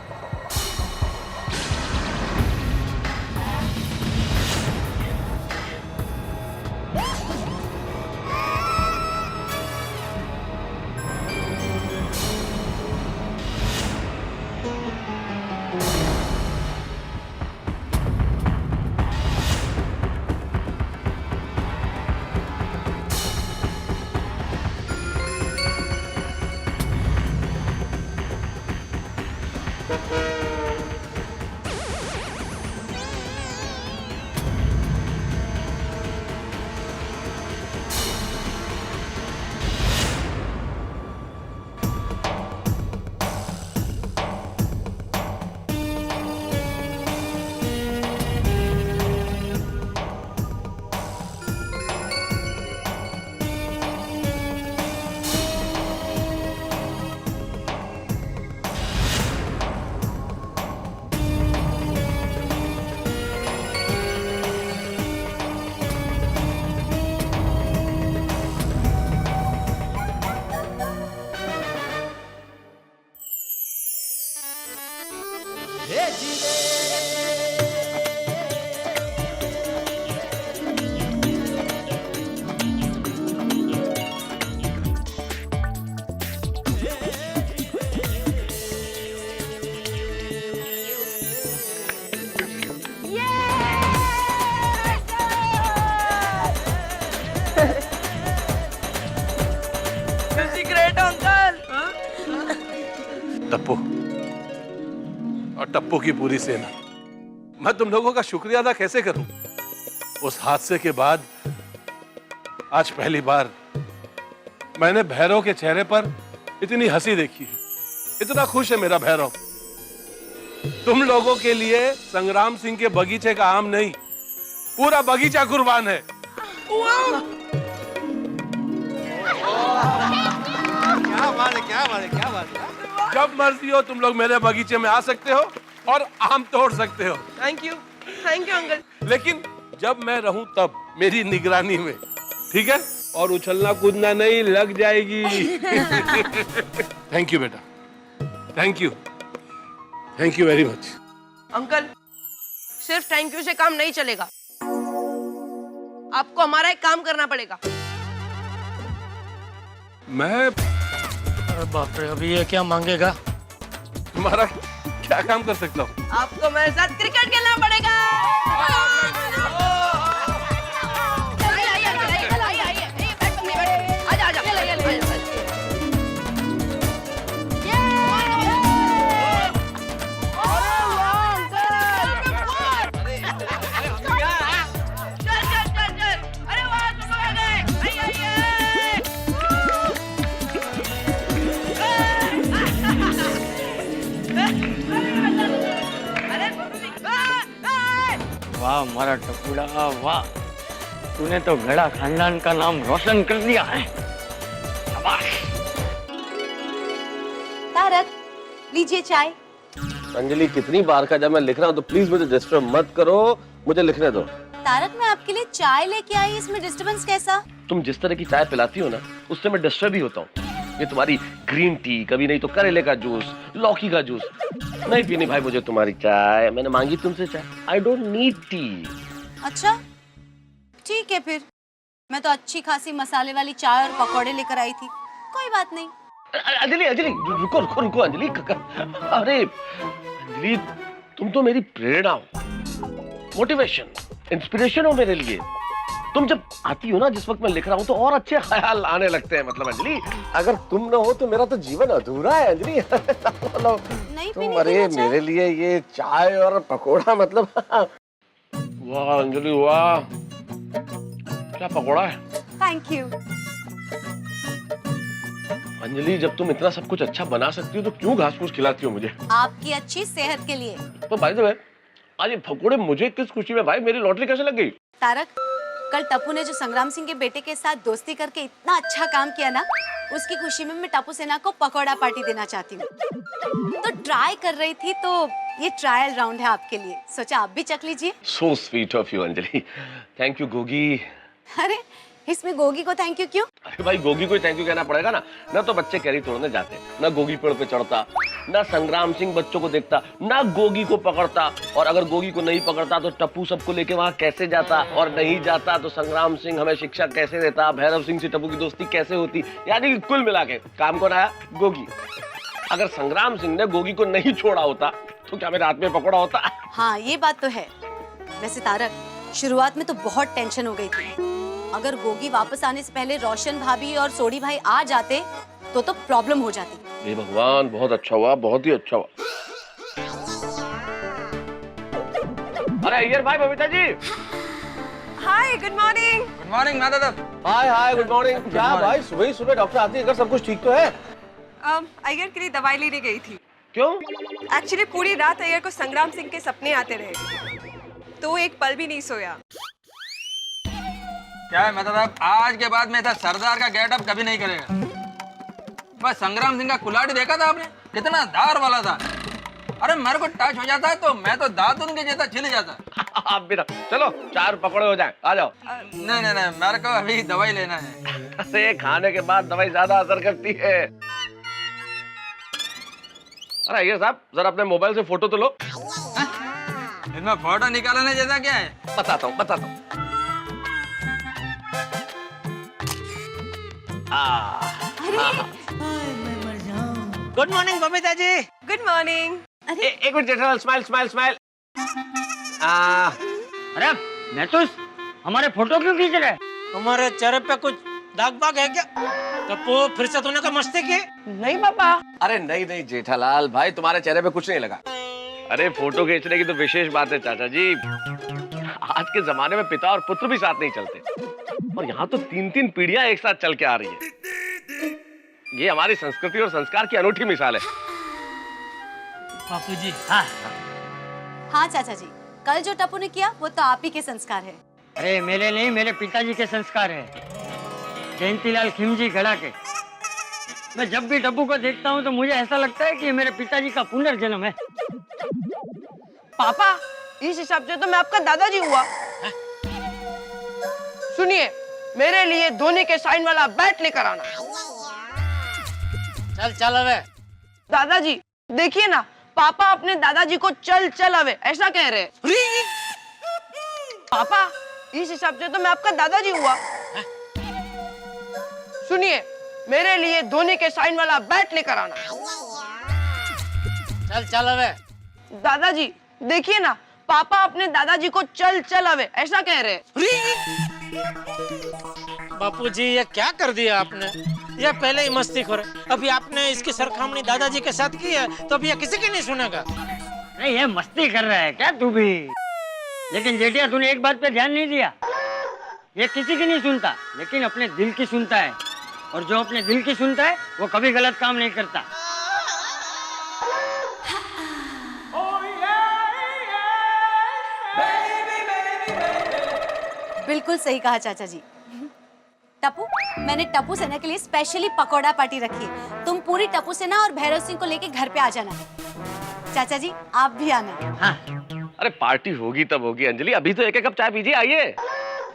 Great uncle. Tappu और टप्पू की पूरी सेना, मैं तुम लोगों का शुक्रिया अदा कैसे करूं? उस हादसे के बाद आज पहली बार मैंने भैरव के चेहरे पर इतनी हंसी देखी है। इतना खुश है मेरा भैरव। तुम लोगों के लिए संग्राम सिंह के बगीचे का आम नहीं, पूरा बगीचा कुर्बान है। क्या बात है, क्या बात है, क्या बात है। जब मर्जी हो तुम लोग मेरे बगीचे में आ सकते हो और आम तोड़ सकते हो। Thank you uncle. लेकिन जब मैं रहूं तब मेरी निगरानी में, ठीक है? और उछलना कूदना नहीं, लग जाएगी। थैंक यू बेटा, thank you very much. Uncle सिर्फ थैंक यू से काम नहीं चलेगा, आपको हमारा एक काम करना पड़ेगा। मैं, अरे बाप रे, अभी ये क्या मांगेगा? तुम्हारा क्या काम कर सकता हूँ? आपको मेरे साथ क्रिकेट खेलना पड़ेगा। वाह हमारा टपुड़ा, वाह, तूने तो गड़ा खानदान का नाम रोशन कर दिया है। शाबाश। तारक लीजिए चाय। अंजलि, कितनी बार का जब मैं लिख रहा हूँ तो प्लीज मुझे डिस्टर्ब मत करो, मुझे लिखने दो। तारक मैं आपके लिए चाय लेके आई, इसमें डिस्टरबेंस कैसा? तुम जिस तरह की चाय पिलाती हो ना, उससे मैं डिस्टर्ब ही होता हूँ। ये तुम्हारी ग्रीन टी, कभी नहीं तो करेले का जूस, लौकी का जूस, नहीं पीनी भाई मुझे तुम्हारी चाय। मैंने मांगी तुमसे चाय, आई डोंट नीड टी। अच्छा ठीक है, फिर मैं तो अच्छी खासी मसाले वाली चाय और पकौड़े लेकर आई थी, कोई बात नहीं। अंजलि अंजलि रुको रुको रुको अंजलि। अरे अंजलि, तुम तो मेरी प्रेरणा हो, मोटिवेशन, इंस्पिरेशन हो मेरे लिए। तुम जब आती हो ना, जिस वक्त मैं लिख रहा हूँ, तो और अच्छे ख्याल आने लगते हैं। मतलब अंजलि, अगर तुम ना हो तो मेरा तो जीवन अधूरा है अंजलि। नहीं तुम, अरे मेरे लिए ये चाय और पकोड़ा, मतलब वाह अंजलि वाह, क्या पकोड़ा है। Thank you. अंजलि, जब तुम इतना सब कुछ अच्छा बना सकती हो तो क्यों घास फूस खिलाती हो मुझे? आपकी अच्छी सेहत के लिए। तो भाई तो आज ये पकोड़े मुझे किस खुशी में? भाई मेरी लॉटरी कैसे लग गई? तारक, कल टप्पू ने जो संग्राम सिंह के बेटे के साथ दोस्ती करके इतना अच्छा काम किया ना, उसकी खुशी में मैं टप्पू सेना को पकौड़ा पार्टी देना चाहती हूँ। तो ट्राई कर रही थी, तो ये ट्रायल राउंड है आपके लिए, सोचा आप भी चख लीजिए। So sweet of you Anjali, thank you Gogi. अरे इसमें गोगी को थैंक यू क्यों? अरे भाई गोगी को थैंक यू कहना पड़ेगा ना, ना तो बच्चे कैरी तोड़ने जाते, ना गोगी पेड़ पे चढ़ता, ना संग्राम सिंह बच्चों को देखता, ना गोगी को पकड़ता, और अगर गोगी को नहीं पकड़ता तो टप्पू सबको लेके वहां कैसे जाता, और नहीं जाता तो संग्राम सिंह हमें शिक्षा कैसे देता, भैरव सिंह से टप्पू की दोस्ती कैसे होती। यानी कि कुल मिला के काम कौन आया? गोगी। अगर संग्राम सिंह ने गोगी को नहीं छोड़ा होता तो क्या मेरे हाथ में पकौड़ा होता? हाँ ये बात तो है। वैसे तारक, शुरुआत में तो बहुत टेंशन हो गई थी। अगर गोगी वापस आने से पहले रोशन भाभी और सोडी भाई आ जाते तो प्रॉब्लम हो जाती। हे भगवान, बहुत अच्छा हुआ, बहुत ही अच्छा हुआ। अरे अय्यर भाई, Babita ji. Hi, good morning. Good morning madam. Hi hi, good morning. क्या भाई, सुबह ही सुबह डॉक्टर आती है, अगर सब कुछ ठीक तो है? अय्यर के लिए दवाई लेने गई थी। क्यों? एक्चुअली पूरी रात अय्यर को संग्राम सिंह के सपने आते रहे, तो वो एक पल भी नहीं सोया। क्या है मतलब, आज के बाद में था सरदार का गेटअप कभी नहीं करेगा। बस संग्राम सिंह का कुल्हाड़ी देखा था आपने, कितना धार वाला था। अरे मेरे को टच हो जाता है तो मैं तो दातुन के जैसा छिल जाता। आप भी ना, चलो चार पकौड़े हो जाए, आ जाओ। नहीं नहीं नहीं, मेरे को अभी दवाई लेना है। अरे खाने के बाद दवाई ज्यादा असर करती है। अरे ये साहब जरा अपने मोबाइल से फोटो तो लो। इसमें फोटो निकालने जैसा क्या है? बताता हूँ। Good morning Babita ji. Good morning. एक मिनट जेठालाल, स्माइल। अरे नेतुस, हमारे फोटो क्यों खींच रहे? तुम्हारे चेहरे पे कुछ दाग बाग है क्या? कप्पू फिर से तूने कोई मस्ती की? नहीं पापा। अरे नहीं जेठालाल भाई, तुम्हारे चेहरे पे कुछ नहीं लगा। अरे फोटो खींचने की तो विशेष बात है चाचा जी। आज के जमाने में पिता और पुत्र भी साथ नहीं चलते, और यहाँ तो 3-3 पीढ़ियां एक साथ चल के आ रही है। ये हमारी संस्कृति और संस्कार की अनूठी मिसाल है। बापू जी। हाँ हाँ चाचा जी, कल जो टप्पू ने किया वो तो आप ही के संस्कार है। अरे मेरे नहीं, मेरे पिताजी के संस्कार है। जयंतीलाल खिमजी गड़ा के। मैं जब भी टप्पू को देखता हूँ तो मुझे ऐसा लगता है कि ये मेरे पिताजी का पुनर्जन्म है। पापा, इस हिसाब से तो मैं आपका दादाजी हुआ। सुनिए, मेरे लिए धोनी के साइन वाला बैट लेकर आना। चल अबे। दादाजी देखिए ना, पापा अपने दादाजी को चल अबे ऐसा कह रहे हैं। पापा, इस हिसाब से तो मैं आपका दादाजी हुआ। सुनिए, मेरे लिए धोनी के साइन वाला बैट लेकर आना। चल अबे। दादाजी देखिए ना, पापा अपने दादाजी को चल अबे ऐसा कह रहे हैं। बापू जी ये क्या कर दिया आपने? ये पहले ही मस्तीखोर है, अभी आपने इसकी सरखामनी दादाजी के साथ की है तो अब ये किसी की नहीं सुनेगा। नहीं, ये मस्ती कर रहा है क्या तू भी? लेकिन जेठिया, तूने एक बात पे ध्यान नहीं दिया। ये किसी की नहीं सुनता, लेकिन अपने दिल की सुनता है, और जो अपने दिल की सुनता है वो कभी गलत काम नहीं करता। बिल्कुल सही कहा चाचा जी। टप्पू, मैंने टप्पू सेना के लिए स्पेशली पकौड़ा पार्टी रखी है। तुम पूरी टप्पू सेना और भैरव सिंह को लेके घर पे आ जाना। चाचा जी आप भी आना। हाँ। अरे पार्टी होगी तब होगी अंजलि, अभी तो एक कप चाय पीजिए, आइए।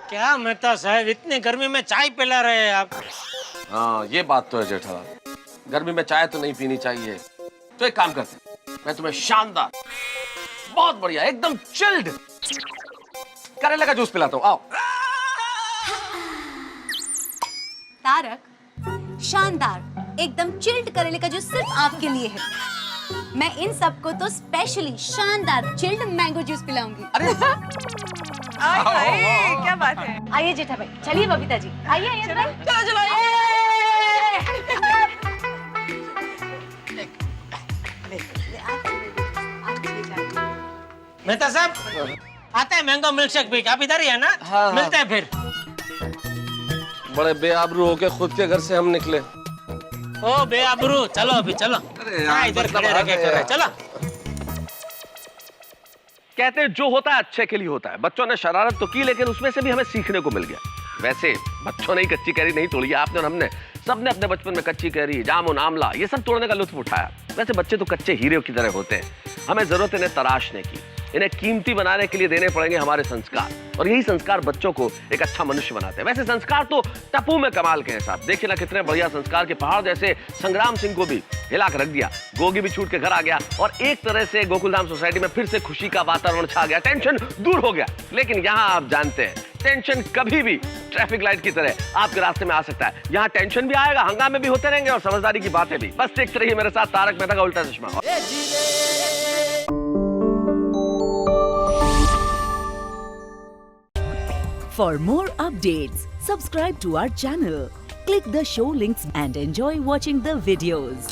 क्या मेहता साहब, इतनी गर्मी में चाय पिला रहे हैं आप? हाँ ये बात तो है जेठालाल, गर्मी में चाय तो नहीं पीनी चाहिए। तो एक काम करते हैं, मैं तुम्हें शानदार, बहुत बढ़िया, एकदम चिल्ड करेले का जूस पिलाता हूँ, आओ। तारक, शानदार एकदम चिल्ड करेले का जूस सिर्फ आपके लिए है। मैं इन सबको तो स्पेशली शानदार चिल्ड मैंगो जूस पिलाऊंगी। क्या बात है। आइए जेठा भाई, चलिए बबीता जी, आइए चलो मेहता साहब आते हैं मैंगो मिल्क शेक पी के, आप इधर ही है ना? हाँ। मिलते हैं फिर। बड़े बेआबरू होके खुद के घर से हम निकले। ओ बेआबरू, चलो अभी चलो। यार, इधर मतलब खड़े रह के कर रहे, चलो। कहते हैं जो होता है अच्छे के लिए होता है। बच्चों ने शरारत तो की, लेकिन उसमें से भी हमें सीखने को मिल गया। वैसे बच्चों ने ही कच्ची कैरी नहीं तोड़ी, आपने और हमने सबने अपने बचपन में कच्ची कैरी, जामुन, आमला ये सब तोड़ने का लुत्फ उठाया। वैसे बच्चे तो कच्चे हीरे की तरह होते हैं, हमें जरूरत इन्हें तराशने की। इन्हें कीमती बनाने के लिए देने पड़ेंगे हमारे संस्कार, और यही संस्कार बच्चों को एक अच्छा मनुष्य बनाते हैं। वैसे संस्कार तो टप्पू में कमाल के हैं साहब, देखिए ना कितने बढ़िया संस्कार के पहाड़ जैसे संग्राम सिंह को भी हिला कर रख दिया। गोगी भी छूट के घर आ गया, और एक तरह से गोकुलधाम सोसाइटी में फिर से खुशी का वातावरण छा गया, टेंशन दूर हो गया। लेकिन यहाँ आप जानते हैं, टेंशन कभी भी ट्रैफिक लाइट की तरह आपके रास्ते में आ सकता है। यहाँ टेंशन भी आएगा, हंगामे भी होते रहेंगे, और समझदारी की बातें भी। बस देखते रहिए मेरे साथ तारक मेहता का उल्टा चश्मा। For more updates, subscribe to our channel, click the show links and enjoy watching the videos.